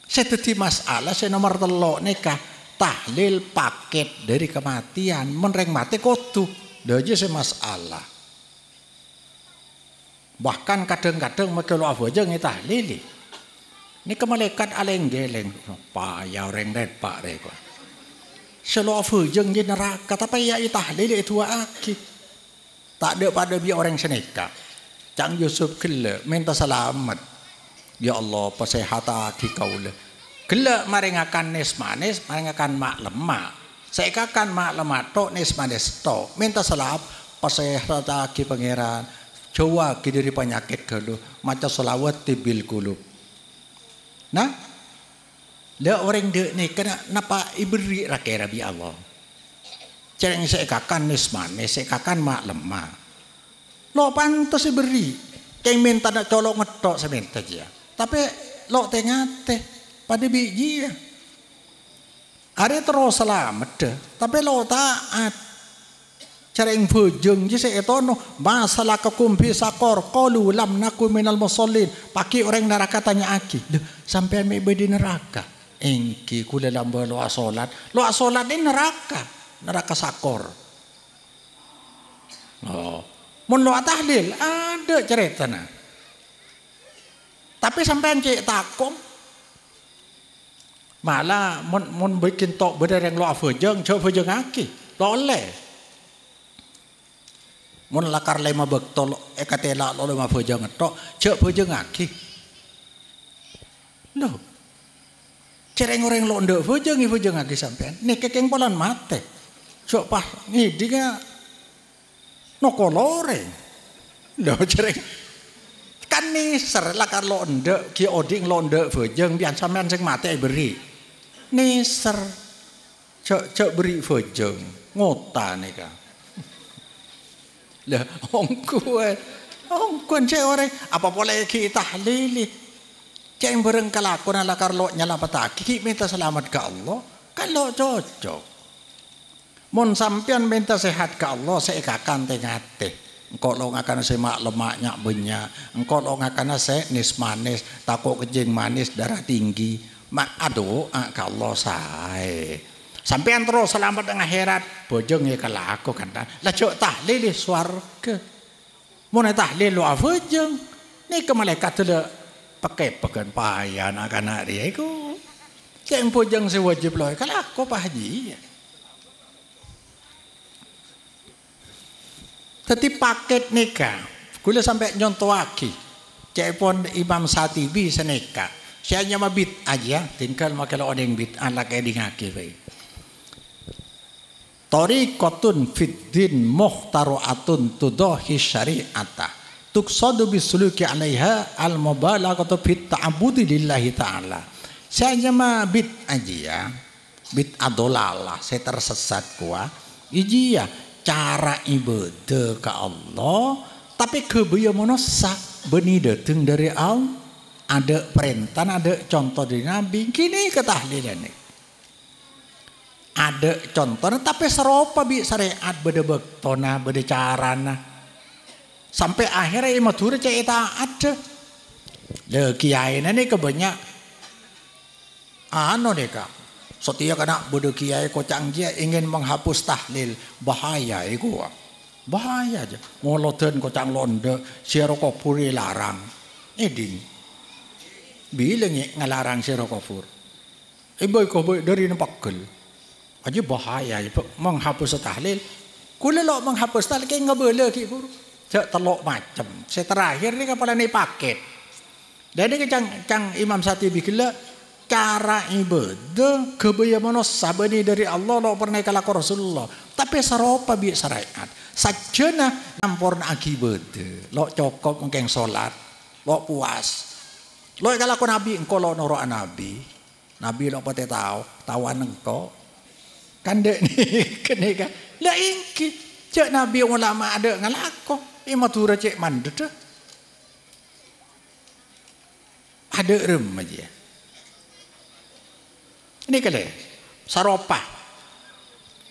Seteti masalah saya nomor 3 nika tahlil paket dari kematian menreng mati kotu. Dah je masalah. Bahkan kadang-kadang mereka lo apa aja ngitah lili. Ni ke malaikat aleng geleng. Payah orang red pak reko. Selo apa aja di neraka tapi ya itah lili itu aki. Tak ada pada bi orang seneka. Cang Yusuf kele minta selamat. Ya Allah pasehata ki kaula. Kele maringakan nis manis maringakan mak lemak. Saya akan mak lemak tok nis manis tok minta selap pasehata ki pangeran coba ki dari penyakit galuh maca selawat tibil kulub. Nah le orang dek ni kena napa iberi rakira bi Allah. Cereng saya akan nis manis saya akan mak lemak. Lo pantas iberi keng minta nak colok ngetok saya minta dia. Tapi lo tengate pada biji ya. Ada terus selamat deh, tapi lo taat. Cara yang bujung je saya etono masalah kekumpi sakor qalu lam naku minal musallin. Pakai orang neraka tanya aki, sampai ambil di neraka. Engki kula lamba lo asolat ini neraka sakor. Oh, mun lo tahlil ada cerita nah. Tapi sampai cek takong. Malah mun bikin tok beda yang lo afujeng coba fujeng aki boleh mun lakar lema bektol ekatela lo lema fujeng tok coba fujeng aki lo cereng orang lo ndek fujeng aki sampean nih kekeng polan mate coba nih dia no kolore lo cereng kan niser lakar lo ndek ki oding lo ndek fujeng biar sampean sing mate beri niser cok beri fujeng ngota nika lah ongkuan cek orang apa boleh kita tahlili cek bareng kelakon ala karlo nyala pataki ki minta selamat ke Allah kalau cocok mon sampean minta sehat ke Allah saya kakan tengate engkau lo ngakan saya mak lemaknya banyak engkau lo ngakan saya nis manis takut kejeng manis darah tinggi mak aduh ke Allah saya sampean terus selamat dengan akhirat bojong ya kelaku kan lah cok tahlil swarga mau tahlil lo afujeng ni ke malaikat tu pakai pekan payah anak dia itu yang bojong sewajib lo kelaku pak haji tadi paket nikah kula sampai nyontoh lagi cek pun Imam Satibi seneka saya nyama bid aja tinggal makan orang bid anak eding aki baik. Tariqatun fiddin muhtaru'atun tudahi syari'ata tuqsadu bisuluki 'alaiha al-mubalaghatu fit ta'abbudi lillahi ta'ala. Saya mah bid aja ya. Bid adolalah, saya tersesat kuah. Iji ya cara ibadah ke Allah, tapi kebaya monosa benih datang dari Allah. Ada perintah, ada contoh dari Nabi. Kini ketahlilan nih. Ada contohnya, tapi serupa bi syariat beda bektona, beda carana. Sampai akhirnya imatur cek ada. Le kiai ini kebanyak anu deh kak. Setia kena bodoh kiai kocang dia ingin menghapus tahlil, bahaya itu, bahaya aja. Ngoloten kocang londe, sirokopuri larang, eding. Bilang ngelarang sirokopur. Boy boy dari nepakkel, aja bahaya menghapus tahlil. Kula lo menghapus tahlil kayak nggak boleh gitu. Cek telok macam. Saya terakhir ni kepala ni paket. Dan ini cang Imam Satibi kila. Cara ibadah kebaya manusia sabani dari Allah lo pernah kalaku Rasulullah tapi serupa bi syariat sajana nampurna akibat lo cukup mungkin solat lo puas lo kalaku Nabi engkau lo noro Nabi lo pate tawan engkau kan dek nih kenika lah ingki cek Nabi ulama ada ngalako imatura cek mandet ada rem aja. Ini kali saropa.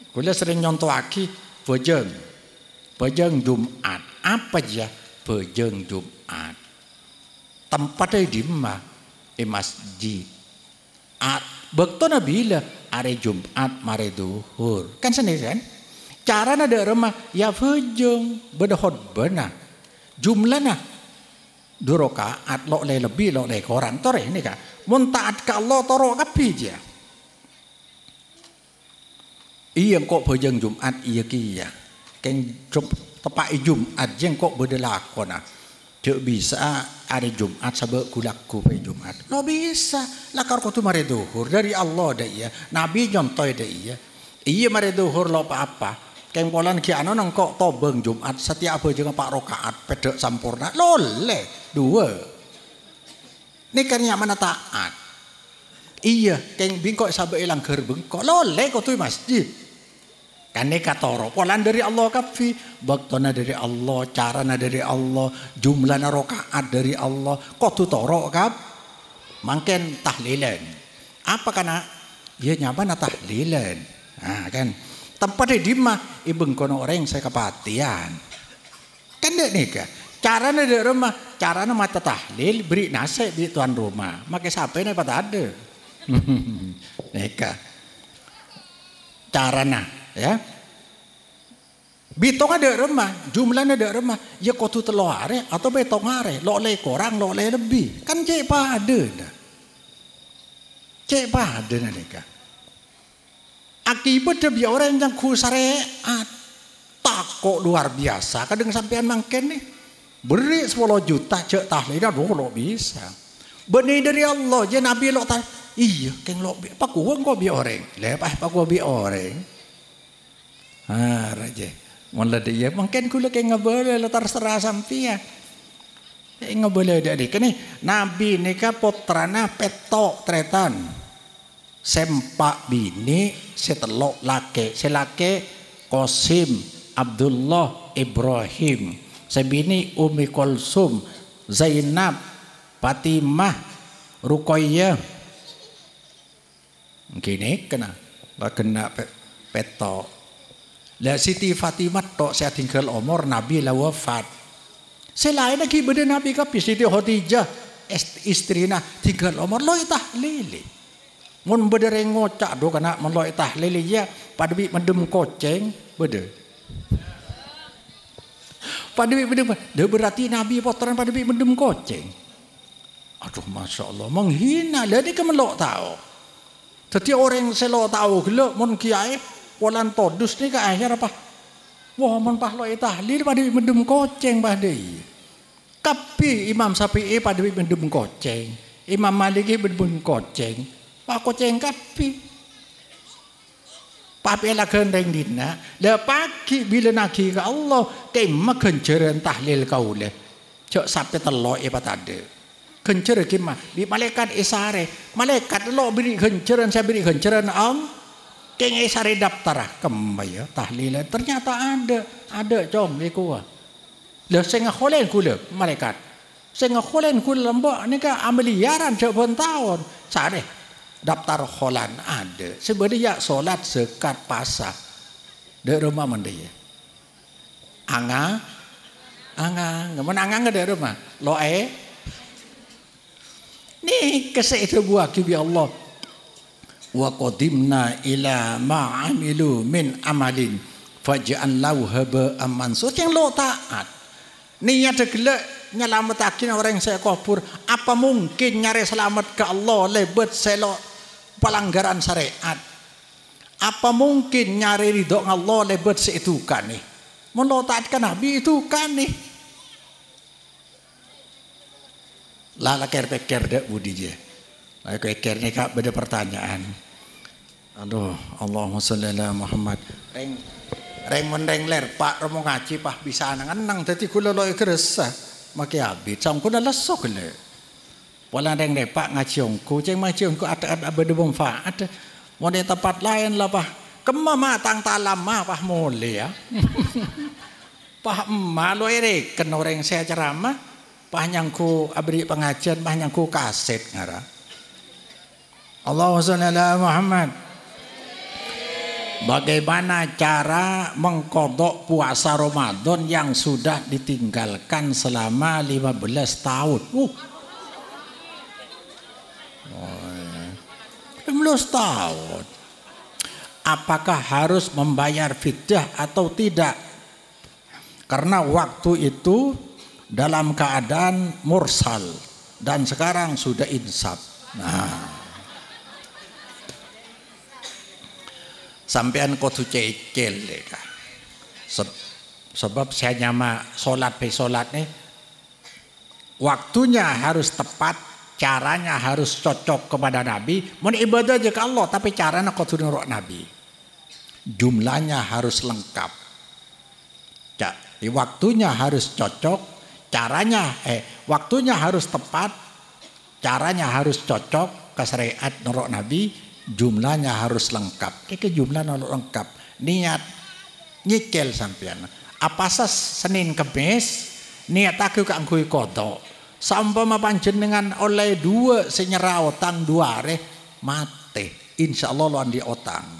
Kula sering nyontoh aki bejeng Jumat. Apa aja bejeng Jumat? Tempatnya di mana? Masjid. Bektona bila hari Jumat mare duhur. Kan sendiri kan? Cara ada remah ya bejeng bedahod benar. Jumlahnya 2 rakaat lo lebih lo kurang. Tore ini kan. Mun taat ke Allah toro kapi aja. Iya kok bejeng Jumat iya kia, keng tepai Jumat jeng kok berdelakon cek bisa hari Jumat sabek kulaku pe Jumat, lo bisa lakar kau tu mare duhur dari Allah dah iya, Nabi contoh dah iya mare duhur lo apa, keng polan kiano nang kok tobeng Jumat setiap bejeng 4 rakaat pedek sampurna, lole 2, ini kan yang mana taat, iya keng bingkok sabek ilang gerbeng kok lole kau tu masjid. Kan katoro polan dari Allah kafi baktona dari Allah carana dari Allah jumlahna rakaat dari Allah kok tu toro kap mangken tahlilan apa kana ya nyapa na tahlilan nah kan tempatnya di mah ibeng kono orang saya kepatian kan dek nika carana dari rumah carana mata tahlil beri nasi di tuan rumah makai sampai nih pada ada nika carana ya bitong ada remah jumlahnya ada remah ya kau tu telo are atau betong are lo le korang lo le lebih kan cek pada nanti kan akibat dia orang yang ku syariat takut luar biasa kadang sampean mangken nih beri 10 juta cek tahlil lo bisa benih dari Allah je Nabi lo tak iya keng lo pak gua kok bi orang lepas pak gua bi orang raja mulai dia mungkin kula kayak nggak boleh lo terserah sampai ya nggak boleh dari kini Nabi nika putrana petok tretan sempak bini setelok lake selake Qasim Abdullah Ibrahim sebini Umi Kulsum Zainab Fatimah Ruqayyah gini kena petok. Lah Siti Fatimah tok saya tinggal umur Nabi lah wafat. Selain lagi beda Nabi kapi Siti Khadijah istrina tinggal umur lo tahlili. Mun beda ngocak do kana mun lo tahlili ya pada bi mendem koceng beda. Pada bi mendem dia berarti Nabi potran pada bi mendem koceng. Aduh Masya Allah menghina lah dia kemelok tahu. Setiap orang selo tahu gelok mun kiai polan todus ni ke akhir apa? Wah man pahlo tahlil pada mendem koceng pada. Tapi Imam Syafi'i pada mendem koceng, Imam Maliki mendem koceng, pak koceng kapi. Papi lah kendeng dina, dah pagi bila naki ke Allah, kemah kenceran tahlil kau le, cok sampai telok apa tade. Kencer kimah di malaikat isare. Malaikat lo beri kenceran saya beri kenceran keng isare daftar kembaya tahlilan ternyata ada cong iku. Lah sing ngolen kula malaikat. Sing ngolen kula mbok nika ameliaran saben tahun. Sare daftar kholan ada. Sebenarnya salat zakat puasa. Dek rumah mendaya. Anga ngamun anga dek rumah. Loe ni kesek itu buah kibi Allah. Wa qadimna ila ma amilu min amalin faj'alnahu haba'an mansur. Yang lo taat niat gelek nyelametakin orang yang saya kubur. Apa mungkin nyari selamat ke Allah lebet selok pelanggaran syariat? Apa mungkin nyari ridho Allah lebet seitu kan nih? Mun lo taat ke Nabi itu kan nih. Lala ker-ker dek budi je. Lala ker ni kak beda pertanyaan. Aduh, Allahumma sholli ala Muhammad. Reng ler Pak romo ngaji pah bisa nang dadi kula lo keresa. Maki abid sang kuna lesok le. Wala reng dek Pak ngaji ongku, ceng ngaji ongku ada beda manfaat. Mau di tempat lain lah pah. Kemama tang talam mah pah mole ya. Pah malu ere ken orang saya ceramah. Panyangku abri pengajian, panyangku kaset ngara. Allahumma sholli ala Muhammad. Bagaimana cara mengkodok puasa Ramadan yang sudah ditinggalkan selama 15 tahun? 15 tahun. Apakah harus membayar fidyah atau tidak? Karena waktu itu dalam keadaan mursal dan sekarang sudah insaf. Nah, sampean kudu cecil ya. Sebab saya nyama solat nih waktunya harus tepat, caranya harus cocok kepada Nabi. Mun ibadah aja ke Allah tapi caranya kudu nurut Nabi. Jumlahnya harus lengkap. Waktunya harus cocok. Caranya, waktunya harus tepat, caranya harus cocok ke syariat nurut Nabi, jumlahnya harus lengkap. Iki jumlah harus lengkap. Niat nyikel sampean. Apa Senin Kemis niat aku kanggo qada. Sampama panjenengan oleh dua senyera otang dua are mate. Insyaallah lo andi otang.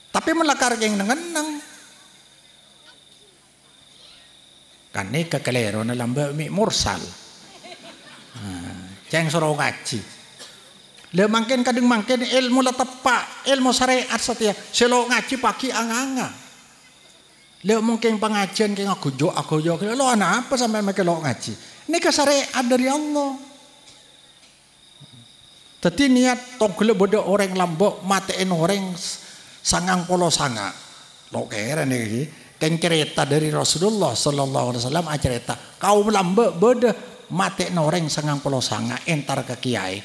Tapi melakar yang nengeneng. Kan ini kekeliruan dalam bami mursal. Ceng suruh ngaji. Le makin kadang makin ilmu la tepak, ilmu syariat setia. Selo ngaji pagi anga-anga. Le mungkin pengajian ki ngagojo. Lo anak apa sampai make lo ngaji? Ini ke syariat dari Allah. Tadi niat togel bodo orang lambok matein orang sangang polo sanga. Lo kira nih. Kan cerita dari Rasulullah sallallahu alaihi wasallam cerita kaum lambe beda mate noreng sangang puluh sanga entar ke kiai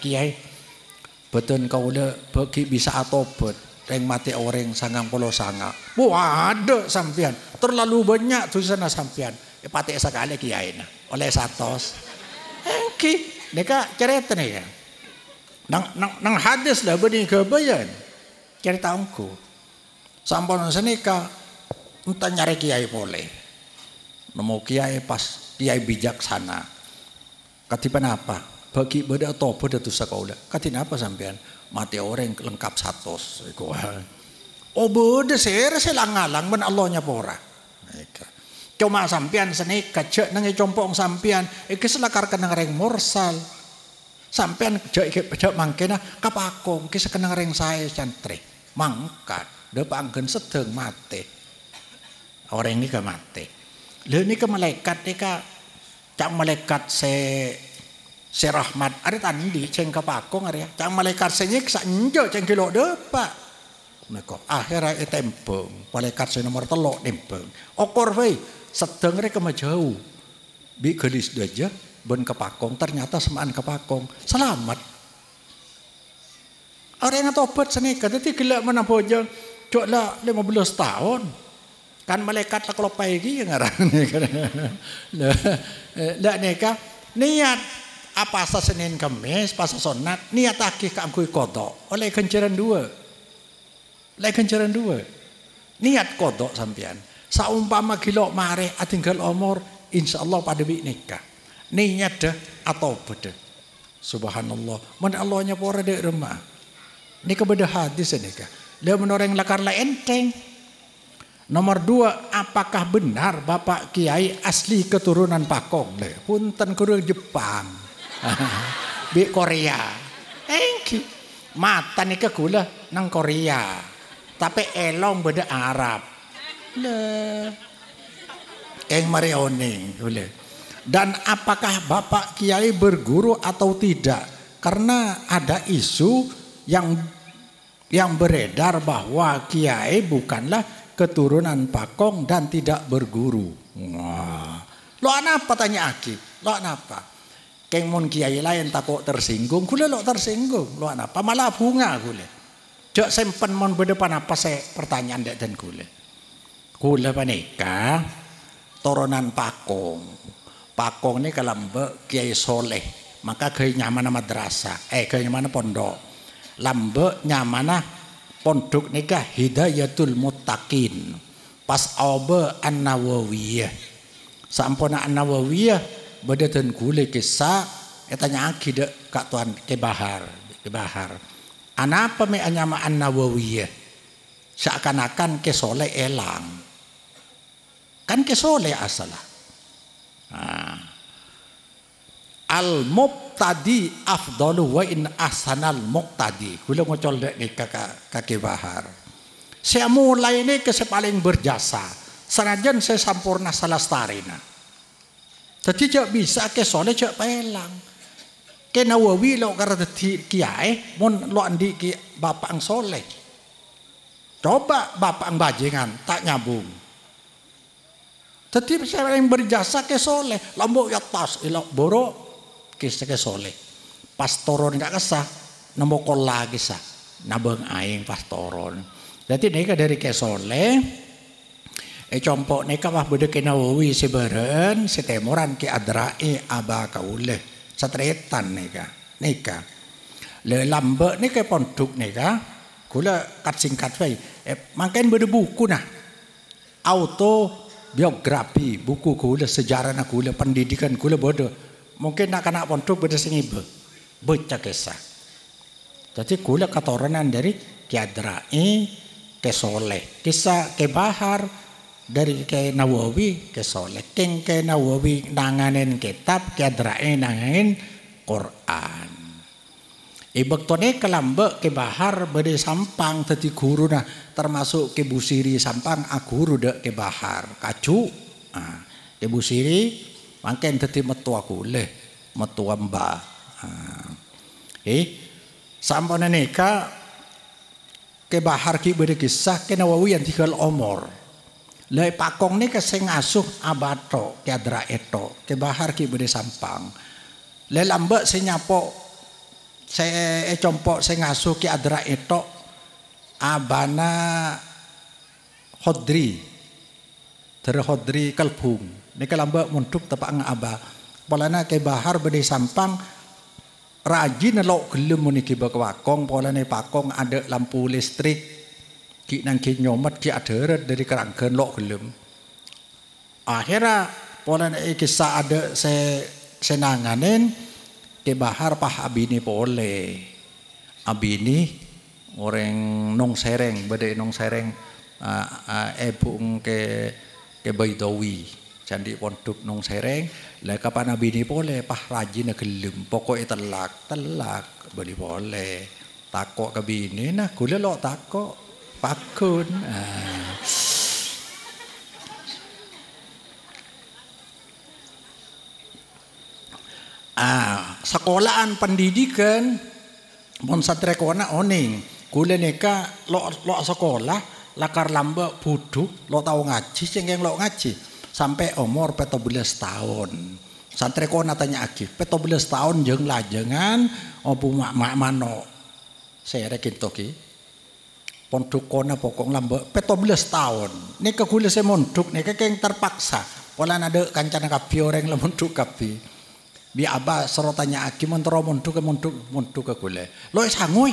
betul kau le bagi bisa atobet reng mate orang sangang puluh sanga ada sampian terlalu banyak tuh sana sampian pate sekali kiai na oleh satos neka cerita nih ya nang hadis lah benih kebayan cerita angku sampun senika entah nyari kiai boleh, nemu kiai pas kiai bijaksana. Katipan apa? Bagi beda atau beda tu sekolah. Katin apa sampean? Mati orang lengkap satos. Oh beda saya langalang ben Allahnya pora. Cuma sampean seni kacak nangi compong sampean. Keselakar kenang reng mursal. Sampean jek mangkena kapakong kisah kenang reng saya cantre mangkat. Depangkeun sedeng mate. Orang ini ke mati. Lalu ini ke malaikat ni ke cak malaikat se rahmat. Ada tandi ceng kapakong ada. Cak malaikat se nyiksa njo ceng kilo depak. Mereka akhirnya tempeng. Malaikat se nomor telok tempeng. Okor fai sedeng mereka majau. Bi gelis aja ben kapakong ternyata semaan kapakong. Selamat. Orang yang tobat senika tadi gila mana bojang. Cok lah 15 tahun. Kan malaikat lah kalau pagi yang ngarang lah neka niat apa asa Senin Kamis pas sunat niat akeh kanggo kodok oleh kenceran dua. Oleh kenceran dua. Niat kodok sampean. Saumpama kilo mare atinggal umur insyaallah pada bi nikah. Niat dah atau beda. Subhanallah. Man Allahnya pora dek rumah. Ini kebeda hadis ini kah. Dia menoreng lakar la enteng. Nomor 2, apakah benar Bapak Kiai asli keturunan Pakong? Punten kudu Jepang. Bi Korea. Thank you. Mata nika gula nang Korea. Tapi elong beda Arab. Lah. Mari oning boleh. Dan apakah Bapak Kiai berguru atau tidak? Karena ada isu yang beredar bahwa Kiai bukanlah keturunan Pakong dan tidak berguru. Wah. Lo apa tanya Aki? Lo apa? Keng mon Kiai lain takut tersinggung, kule lo tersinggung. Lo apa? Malah bunga kule. Jok sempen mon berdepan apa saya pertanyaan dek dan kule. Kule panika turunan Pakong. Pakong ini kalambe Kiai Soleh. Maka ke nyamana madrasah. Ke nyamana pondok. Lambe nyamana pondok nikah Hidayatul Muttaqin. Pas aube An-Nawawiyah. Sampona An-Nawawiyah bedeten kule kisah etanya akid kak tuan ke bahar. Anapa me anyama An-Nawawiyah? Seakan-akan ke soleh elang. Kan ke soleh asalah. Al-muqtadi afdalu wa in ahsanal muqtadi. Kula ngocol dek ni kaki bahar. Saya mulai ini ke paling berjasa. Senajan saya sampurna salastarina. Jadi cak bisa ke soleh cak pelang. Ke Nawawi lo karena kiai mon lo andi ki bapak ang soleh. Coba bapak ang bajingan tak nyambung. Jadi saya yang berjasa ke soleh. Lambok ya tas ilok borok. Kisah ke soleh. Pas toron gak kesah. Nemu kola kisah. Nabeng aing pas toron. Jadi neka dari ke soleh. Compok neka wah beda ke Nawawi seberen. Setemoran ke adrai aba kauleh. Satretan neka. Le lambe neka ponduk neka. Kula kat singkat way. Makin beda buku nah. Autobiografi. Buku kula sejarah na kula. Pendidikan kula bodoh. Mungkin nak kena pondok beda singibe. Baca kisah. Jadi kula keturunan dari Kiadrai ke Soleh. Kisah ke Bahar dari ke Nawawi ke Soleh. Keng ke Nawawi nanganin kitab, Kiadrai nanganin Quran. Ibektone kelambe ke Bahar beda sampang tadi guru nah termasuk ke Busiri sampang guru dek ke Bahar. Kacu. Ke Busiri makin tadi metua kule, metua mbah. Sampun neka ke Bahar ki beri kisah ke Nawawi yang tinggal omor. Lai Pakong ni ke sing asuh abato ke adra eto ke Bahar ki beri sampang. Lai lambe sing nyapo saya compok sing asuh ke adra eto abana Hodri. Terhodri Kalbung. Nika lamba muntuk tepak ngaba. Polana ke Bahar bede sampang rajin lok gelem muniki Pakong. Polana Pakong ada lampu listrik. Ki nang ki nyomat ki aderet dari kerangkeun lok gelem. Akhirnya polana kisah ada senanganen ke Bahar pah abini pole. Abini orang nong sereng bede nong sereng ebung ke Baidawi. Candi pondok nong sereng, lah kapan nabi ni boleh, pah rajin gelem, pokoknya telak, boleh boleh, takok kabini, nah kule lo takok, pakun. Sekolahan pendidikan, mon satrekona oning, kule neka lo sekolah, lakar lamba budu, lo tahu ngaji, cengeng lo ngaji. Sampai umur 17 tahun. Santrekona tanya aki, 17 tahun jeung lajengan opo mak mano. Saya rekin toki. Pondukona pokok lambe 17 tahun. Nika kula saya monduk nika keng terpaksa. Pola nade kancana kapi orang lemonduk kapi. Bi aba sero tanya aki mentero montu ke kule. Lo sangui.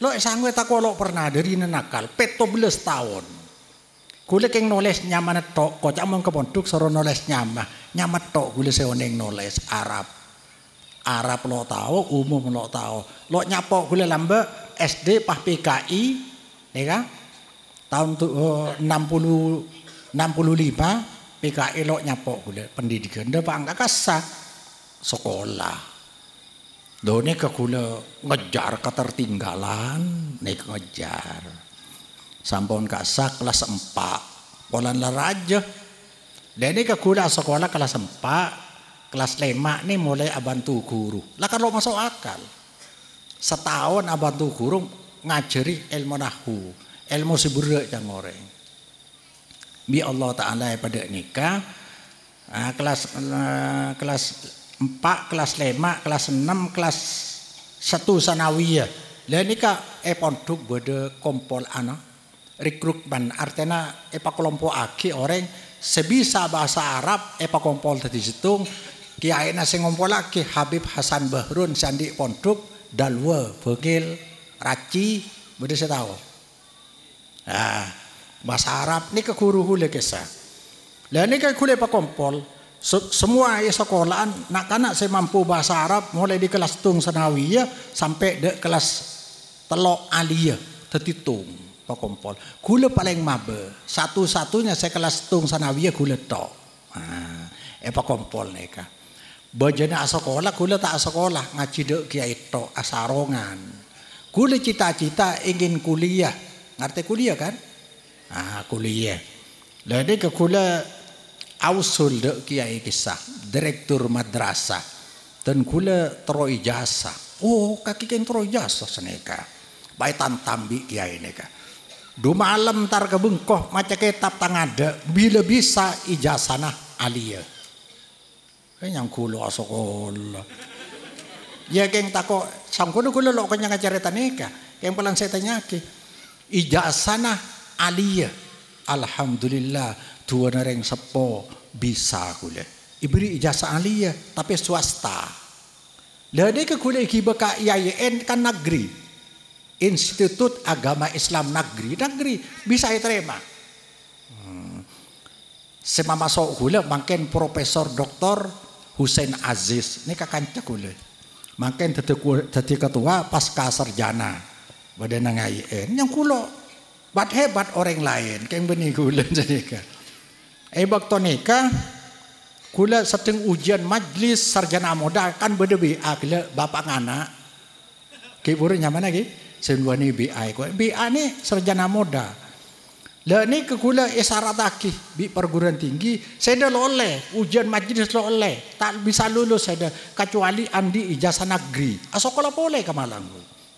Lo sangui tak lo pernah dari nakal 17 tahun. Kule keng noles nyaman tok kocak mon ke montuk sero noles nyamat tok kule seoneng noles Arab lo tahu, umum lo tahu. Lo nyapo kule lambe SD pas PKI, ya kan? Tahun 65 PKI lo nyapo kule pendidikan. Dia bangga kasah sekolah. Doni ke kule ngejar ketertinggalan, nek ngejar. Sampun kasah kelas 4, polan laraja. Deni ke kule sekolah kelas 4. Kelas 5 nih mulai abantu guru. Lah kan lo masuk akal. Setahun abantu guru ngajari ilmu nahu, ilmu sibure yang orang. Bi Allah Taala pada nikah kelas 4, kelas 5, kelas 6, kelas 1 sanawiyah. Lah nikah pondok bade kompol rekrutmen artinya pak kelompok aki orang sebisa bahasa Arab pak kompol tadi situng. Kiai nasi ngompol lagi Habib Hasan Bahrun sandi pondok dalwa begil raci beda saya tahu. Bahasa Arab ni ke guru hule kisah. Lah ni ke hule pak kompol semua sekolahan nak kanak saya mampu bahasa Arab mulai di kelas tung sanawiyah sampai de kelas telok aliyah terhitung pak kompol. Gula paling mabe satu-satunya saya kelas tung sanawiyah gula tok. Pak kompol neka. Bajana sekolah, kula tak sekolah ngaji dek kiai tok asarongan. Kula cita-cita ingin kuliah, ngerti kuliah kan? Kuliah. Jadi ke kula ausul dek kiai kisah, direktur madrasah, dan kula tero ijazah. Oh kaki keng tero ijazah seneka. Baik tantambi kiai neka. Du malam tar ke bengkoh maca kitab tangada bila bisa ijazahna aliyah. Yang kulo sekolah. Ya keng tako sangkono kulo lo kanya ngajarita nika. Yang pelan saya tanya ke ijazahna aliyah. Alhamdulillah dua nareng sepo bisa kulo. Iberi ijazah aliyah tapi swasta. Lade ke kulo iki beka IAIN kan negeri. Institut Agama Islam negeri bisa diterima. Sema masuk kulo makin Profesor Doktor Husain Aziz ini kakanca kule makin jadi ketua pasca sarjana badan ngaien yang kulo hebat orang lain kayak benih kule jadi kan waktu nikah kule sedang ujian majlis sarjana muda kan beda BA kule bapak anak kiburnya mana lagi senwani BA BA nih sarjana muda. Lah ni ke kula isyarat aki di perguruan tinggi saya dah loleh ujian majlis loleh tak bisa lulus saya kecuali andi ijazah negeri sekolah boleh ke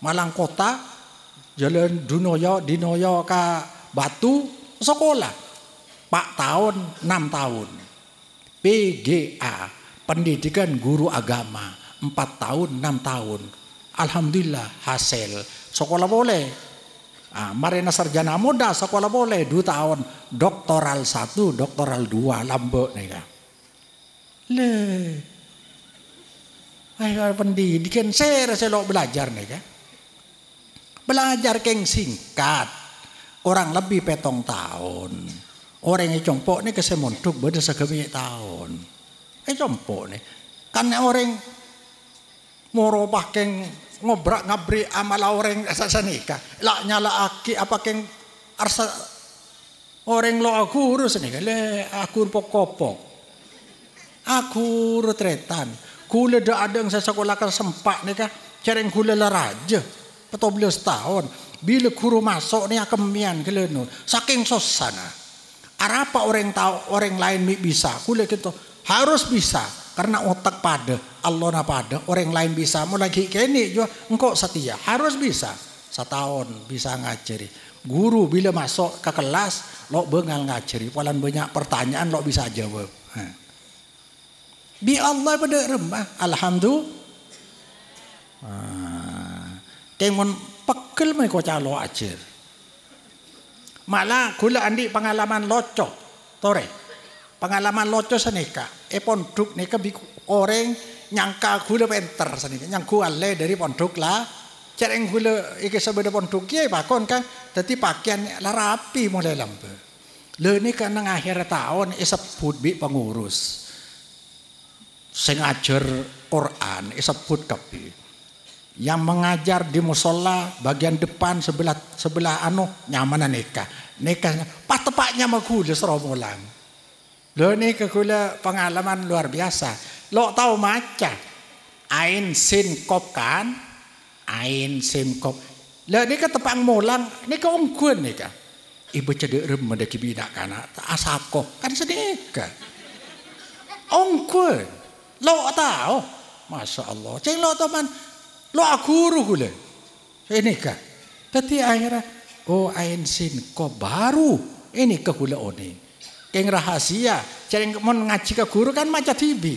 Malang kota jalan Dinoyo ke Batu sekolah 4 tahun 6 tahun PGA pendidikan guru agama 4 tahun 6 tahun alhamdulillah hasil sekolah boleh. Marina sarjana muda sekolah boleh 2 tahun doktoral 1 doktoral 2 lambek nih kan pendidikan saya lo belajar nih kan belajar keng singkat orang lebih petong tahun orang yang compok nih kesemontuk beda sekebik tahun compok nih karena orang morobah keng ngobrak ngabri amal orang asal nikah lah nyala aki apa keng arsa orang lo aku urus nikah le aku pokok aku retretan kula dah ada yang saya sekolah kan sempat nikah careng kula lah raja 14 tahun bila guru masuk ni akemian keleno saking sosana apa orang tahu orang lain bisa kula gitu harus bisa karena otak pada Allah na pada orang lain bisa mau lagi kene juga engkau setia harus bisa setahun bisa ngajari guru bila masuk ke kelas lo bengal ngajari paling banyak pertanyaan lo bisa jawab bi Allah pada remah alhamdulillah kengon pekel mai ko calo ajar malah gula andi pengalaman locok tore pengalaman loco sanika pondok nika orang nyangka gula penter sanika nyangku ale dari pondok lah cereng gula iki sebeda pondok kiai pakon kan dadi pakaian lah rapi mulai lambe le nika nang akhir tahun disebut bi pengurus sing ngajar Quran disebut kabeh yang mengajar di musola bagian depan sebelah nyamanan nikah pas tepatnya mah gula seromulang lo ini kegula pengalaman luar biasa lo tahu maca ain sin kop kan ain sin kop lo ini ke tepang mulang ini ke unggun nih kan ibu cedek rem mendaki bidak kana asako kan sedekah unggun lo tahu masya Allah ceng lo teman lo guru gule ini kan tapi akhirnya oh ain sin ko baru ini ke gula oni keng rahasia ceng mon ngaji ke guru kan maca tibi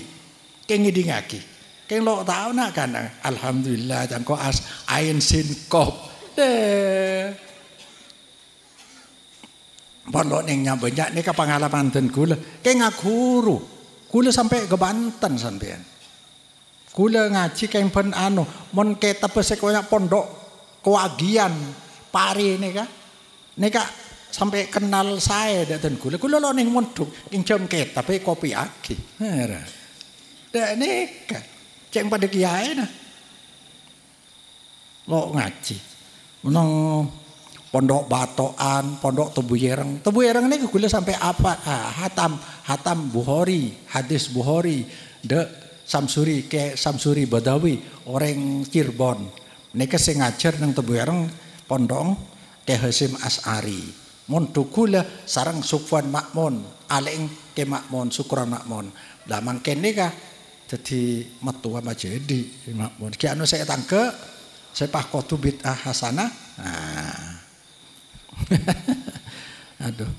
keng ngidingaki keng lo tahu nak kan alhamdulillah jangko as ain sin ko pondok ning nyambanyak ini ke pengalaman dan gula keng guru gula sampai ke Banten sampean gula ngaji keng pen mon kita pesekonya pondok kewagian pari nika sampai kenal saya dan gula lo ning mondok ing jam kita tapi kopi aki dak nika ceng pada kiai nah lo ngaji nang pondok Batoan pondok Tebuyereng nika gula sampai apa hatam Bukhari hadis Bukhari Samsuri Badawi orang Cirebon nika sing ngajar nang Tebuyereng pondok ke Hasyim As'ari mon tukula sareng Sufwan Makmun aling ke Makmun Sukron Makmun lah mangken nika dadi metua majedi Makmun ki anu saya tangke sepah kotu bid'ah hasanah aduh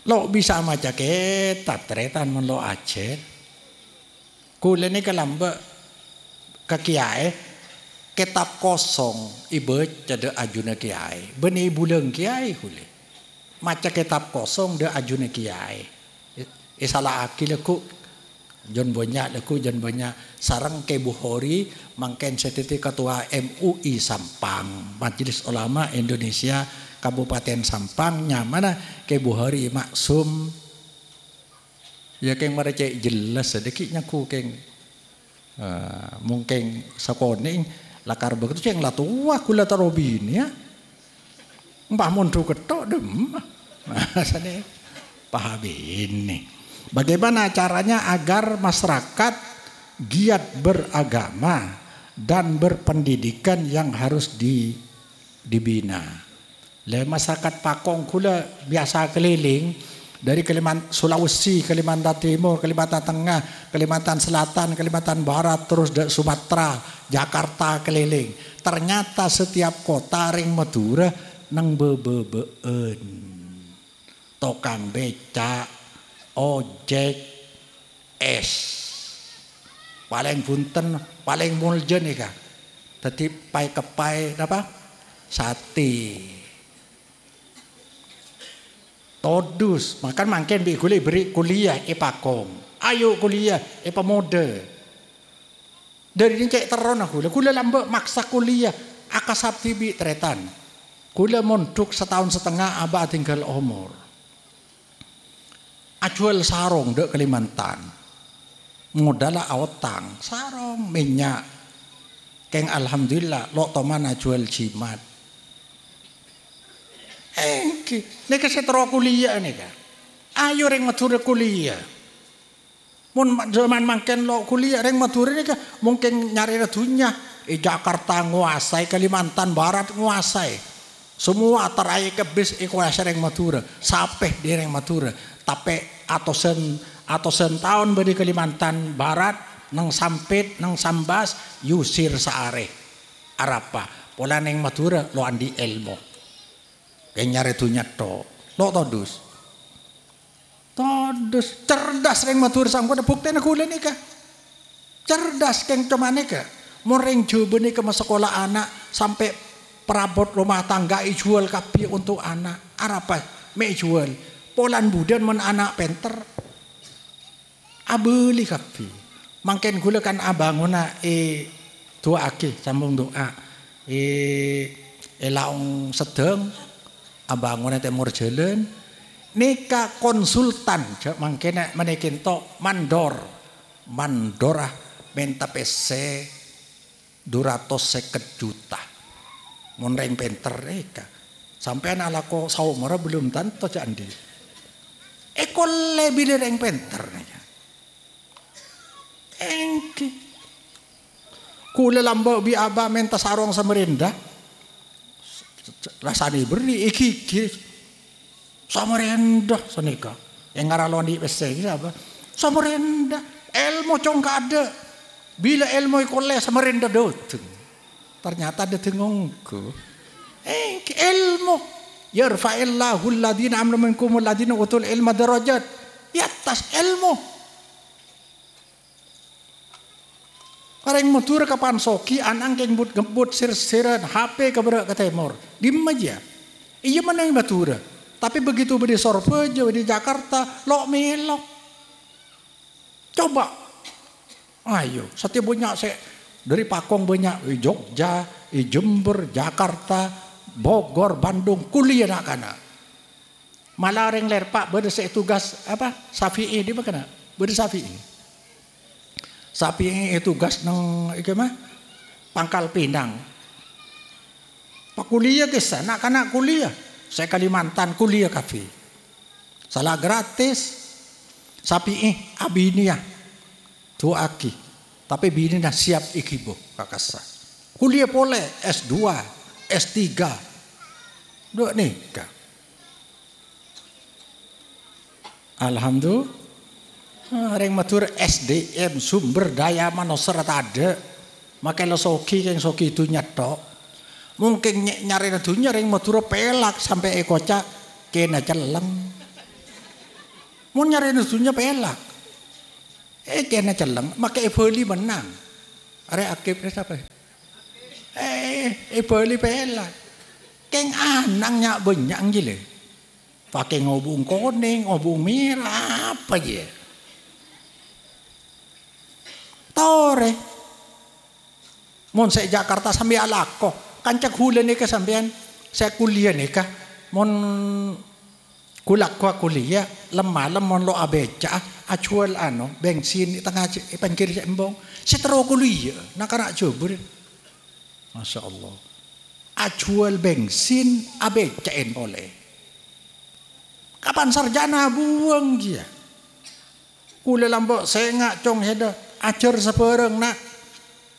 lo bisa maca kitab tretan men lo acet kula ni kalamba ke kiai kitab kosong ibe cede ajuna kiai beni buleung kiai kule maca kitab kosong de ajuna kiai salah akil ku jon banyak sarang ke Bukhari mangken setiti ketua MUI Sampang Majelis Ulama Indonesia Kabupaten Sampang nyamana ke Bukhari maksum ya keng marace jelas sedikitnya ku keng mungkin sakoning lakar begitu ceng latua kula tarobin ya mbah mondu ketok dem sane paham ini bagaimana caranya agar masyarakat giat beragama dan berpendidikan yang harus dibina. Le masyarakat Pakong kula biasa keliling dari Sulawesi, Kalimantan Timur, Kalimantan Tengah, Kalimantan Selatan, Kalimantan Barat, terus dari Sumatera, Jakarta keliling. Ternyata setiap kota ring Madura nang bebeen. Tokang beca, ojek, es. Paling punten, paling muljen nih kak. Tadi pai kepai apa? Sate. Todus, makan mangken bi kuliah beri kuliah Pakong. Ayo kuliah pemuda. Dari ini cek teron aku, kula lambe maksa kuliah akasabti bi tretan. Kula mondok setahun setengah abah tinggal umur. Ajual sarong dek Kalimantan. Modal awetang, sarong minyak. Keng alhamdulillah lo toman ajual jimat. Nek setro kuliah nih kan. Ayo reng Madura kuliah. Mun zaman mangken lo kuliah reng Madura nih kan mungkin nyari redunya. Jakarta nguasai, Kalimantan Barat nguasai. Semua terai ke bis ikuasai reng Madura. Sapeh di reng Madura. Tapi atosen tahun beri Kalimantan Barat nang Sampit nang Sambas yusir saare. Arapa pola neng Madura lo andi ilmu. Yang nyari tunya to, lo todus cerdas reng Madura sangko ada bukti nak kuliah nikah cerdas keng cemane ka mau reng jobo nih ke sekolah anak sampai perabot rumah tangga jual kapi untuk anak arapa me jual Polan budan men anak penter. Abeli kapi. Mangken gula kan abanguna doa ake sambung doa. Laung sedeng abanguna temur jalan. Nika konsultan mangkene menekin to mandorah menta PC 250 juta monreng penter eka sampean ala ko saumara belum tanto candi ekol lebih reng penter engki kula lambo bi aba menta sarong Samarinda rasani beri iki Samarinda senika yang ngaralon di PC apa Samarinda ilmu cong ada bila ilmu ikole Samarinda dot ternyata ada tengongku ilmu yarfa'illahu alladhina amanu minkum alladhina utul ilma darajat di atas ilmu orang mutur kapan soki anang keng but gebut sir-siran HP keberak ke timur di aja iya mana yang batura. Tapi begitu di Sorpejo, di Jakarta, lo melok. Coba. Ayo, setiap banyak saya dari Pakong banyak, Jogja, Jember, Jakarta, Bogor, Bandung, kuliah nak kana. Malah orang lerpak berde saya tugas apa? Safi'i di mana? Berde Safi'i. Safi'i tugas nang ikemah Pangkal Pinang. Pak kuliah ke sana, anak kuliah. Saya Kalimantan kuliah kafe. Salah gratis. Sapi abinia. Tu aki. Tapi bini dah siap ikibo kakasa. Kuliah boleh S2, S3. Dua nikah. Alhamdulillah. Orang matur SDM sumber daya manusia ada. Makanya soki yang soki itu nyetok. Mungkin nyari dunia yang matura pelak sampai ekoca kena celeng. Mau nyari dunia pelak, kena celeng. Maka beli menang. Are akib siapa? Beli pelak. Keng anangnya banyak gile. Pakai ngobung kuning, ngobung merah apa je? Tore. Mon saya Jakarta sampai alako. Kancak hula ni ka sampean saya kuliah ni ka mon kulak ko kuliah lemah mon lo abeca acual ano bensin tengah pangkir embong setero kuliah nak kana coba Masya Allah acual bensin abecain boleh kapan sarjana buang dia kula lambok saya ngak cong heda acer sepereng nak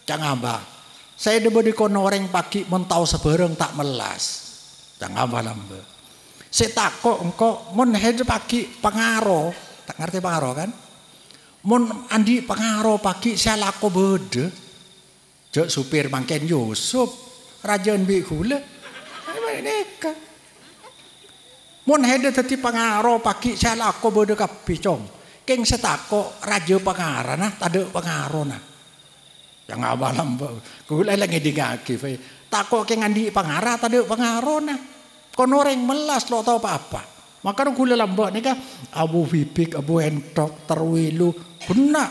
jangan abah saya debo di kono orang pagi mentau sebereng tak melas. Jangan lamba. Saya takut engkau mon hede pagi pengaro, tak ngerti pengaro kan? Mon andi pengaro pagi saya lako bede. Jok supir mangken Yusuf, rajan bi hula. Mereka. Mon hede teti pengaro pagi saya lako bede kapi cong. Keng saya takut raja pengara nah, tade pengaro nah. Yang abalam kula lagi digaki takok ke ngandi pangara tadi pangarona kono orang melas lo tau apa maka kula lambok nika Abu Vipik Abu Entok Terwilu guna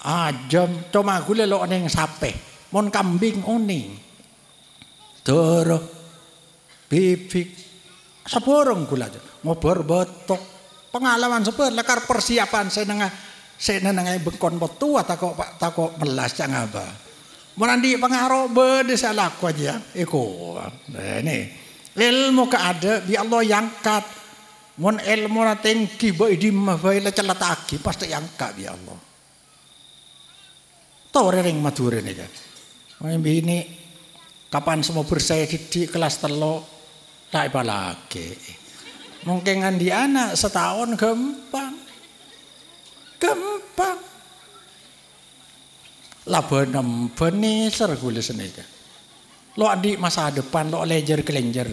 ajam cuma kula lo neng sape mon kambing oning tero Vipik saborong kula ngobor betok pengalaman seper lekar persiapan saya nengai bengkon betua takok melas jangan apa. Menandi pengaruh berdesa laku aja. Eko, ini ilmu keada bi Allah yangkat. Mon ilmu na tengki boy di mafai la celataki pasti yangkat bi Allah. Tahu rering mature ni kan. Ini kapan semua bersaya di kelas telo tak lagi. Mungkin andi anak setahun gampang. Laban benisar gula senika. Lo adik masa depan lo lejer kelenjer.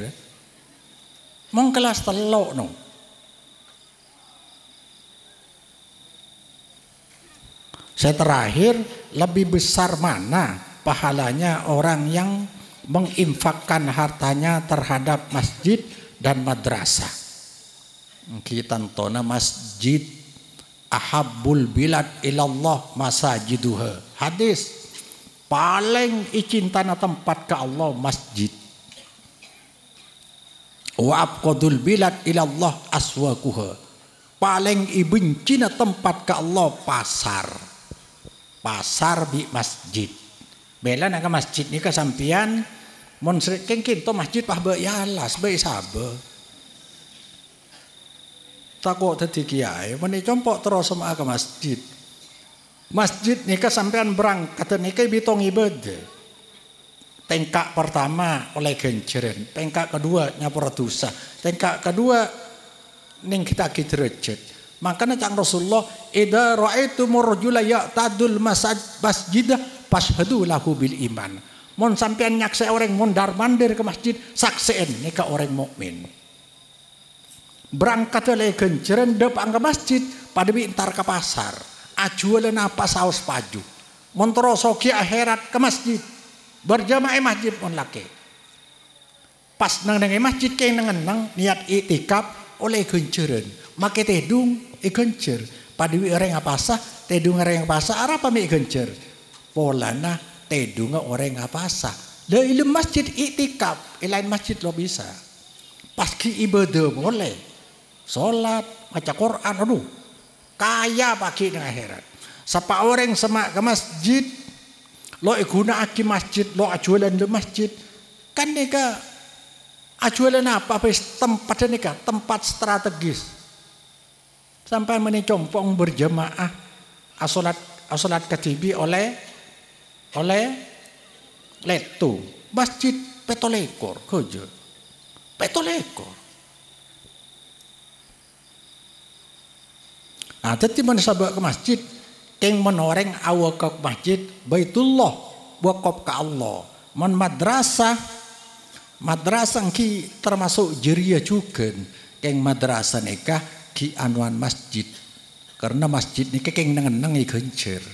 Mong kelas telok no. Saya terakhir lebih besar mana pahalanya orang yang menginfakkan hartanya terhadap masjid dan madrasah. Kita tona masjid ahabbul bilad ilallah masajiduha. Hadis paling icintana tempat ke Allah masjid. Wa abqadul bilad ilallah aswaquha. Paling ibencina tempat ke Allah pasar. Pasar bi masjid. Bela nak masjid ni ke sampian mon sering kinto masjid pah be yalas be sabe. Takut tadi kiai mon compok terus sama ke masjid. Masjid ni ke sampean berangkat ni ke bitong ibadah. Tengkak pertama oleh genceran, tengkak kedua nyapura dosa, tengkak kedua ning kita derajat. Makanya cang Rasulullah, idza ra'aitumur rajula ya'tadul masjidah fashhadu lahu bil iman. Mon sampean nyakse orang mondar mandir ke masjid, sakseen ni ke orang mukmin. Berangkat oleh genceran depan ke masjid, pada bintar ke pasar. Ajualan apa saus paju. Montrosoki akhirat ke masjid. Berjamaah masjid pun laki. Pas nang masjid kayak nang niat itikaf oleh genceran. Make tedung gencer. Pada orang apa sah tedung orang apa sah apa mi gencer. Polana tedung orang apa sah. Lah ilmu masjid itikaf, lain masjid lo bisa. Pas ki ibadah boleh. Salat, baca Quran, aduh. Kaya pagi dengan akhirat. Sapa orang semak ke masjid, lo guna aki masjid, lo ajualan di masjid. Kan neka ajualan apa? Tempat neka tempat strategis. Sampai menicompong berjamaah asolat ketibi oleh letu masjid petolekor kerja petolekor. Nah, tadi mana sabak ke masjid, keng menoreng awak ke masjid, baitullah, wakaf ke Allah. Man madrasah ki termasuk jeria juga, keng madrasah nikah ki anuan masjid, karena masjid nikah keng nengenang gencer.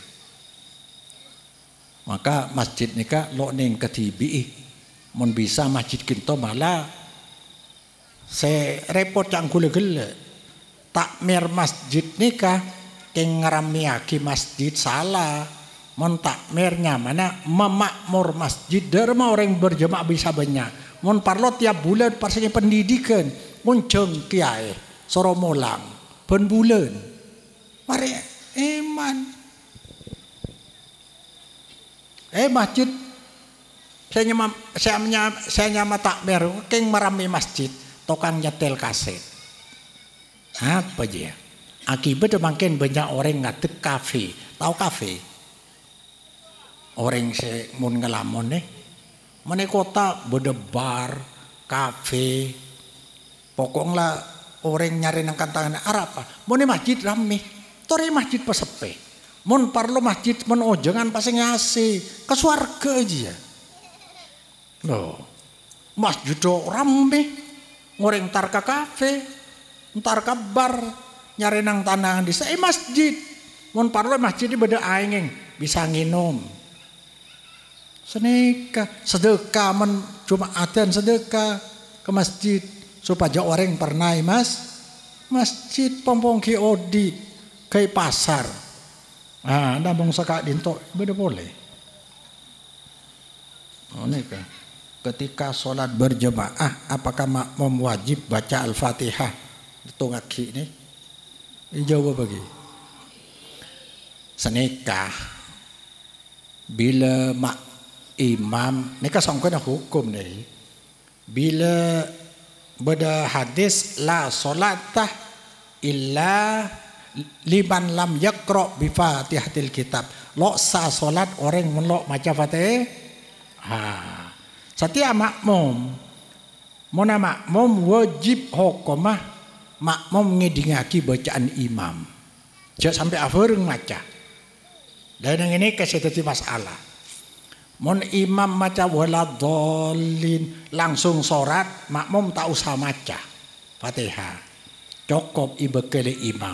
Maka masjid nikah lo neng ketibi, mon bisa masjid kinto malah, se repot yang gule-gule. Takmir masjid nikah keng ngaramiaki masjid salah. Mon takmirnya mana memakmur masjid derma orang berjemaah bisa banyak. Mon parlo tiap bulan parsanya pendidikan muncung kiai soromolang ben bulan. Mari iman. Masjid saya nyama takmir keng merami masjid tokang nyetel kaset. Apa dia? Akibat makin banyak orang ngatek kafe. Tahu kafe? Orang se mun ngelamun mana kota berdebar kafe. Pokoknya orang nyari nang kantangan Arab apa? Mun masjid rame. Tori masjid pesepe. Mun parlo masjid mun ojengan pasti ngasi ke swarga aja. Loh. Masjid rame. Orang tar ke kafe. Ntar kabar nyari nang tanah di saya masjid. Mun parlo masjid di beda aing bisa nginum. Seneka sedekah men Jumatan sedekah ke masjid supaya orang pernah masjid pompong ki odi kayak pasar. Ah, nabong sakak dinto beda boleh. Neka ketika sholat berjemaah apakah makmum wajib baca Al-Fatihah? Itu ngaki ini jawab bagi senekah bila mak imam neka sangkana hukum nih bila beda hadis la solatah illa liman lam yakro bi fatihatil kitab lo sa solat orang melok maca fatihah. Setiap makmum mona makmum wajib hukumah makmum ngedingaki bacaan imam. Jangan sampai akhir maca. Dan yang ini kesetati masalah. Mon imam maca waladhalin langsung sorat, makmum tak usah maca Fatihah. Cukup ibekele imam.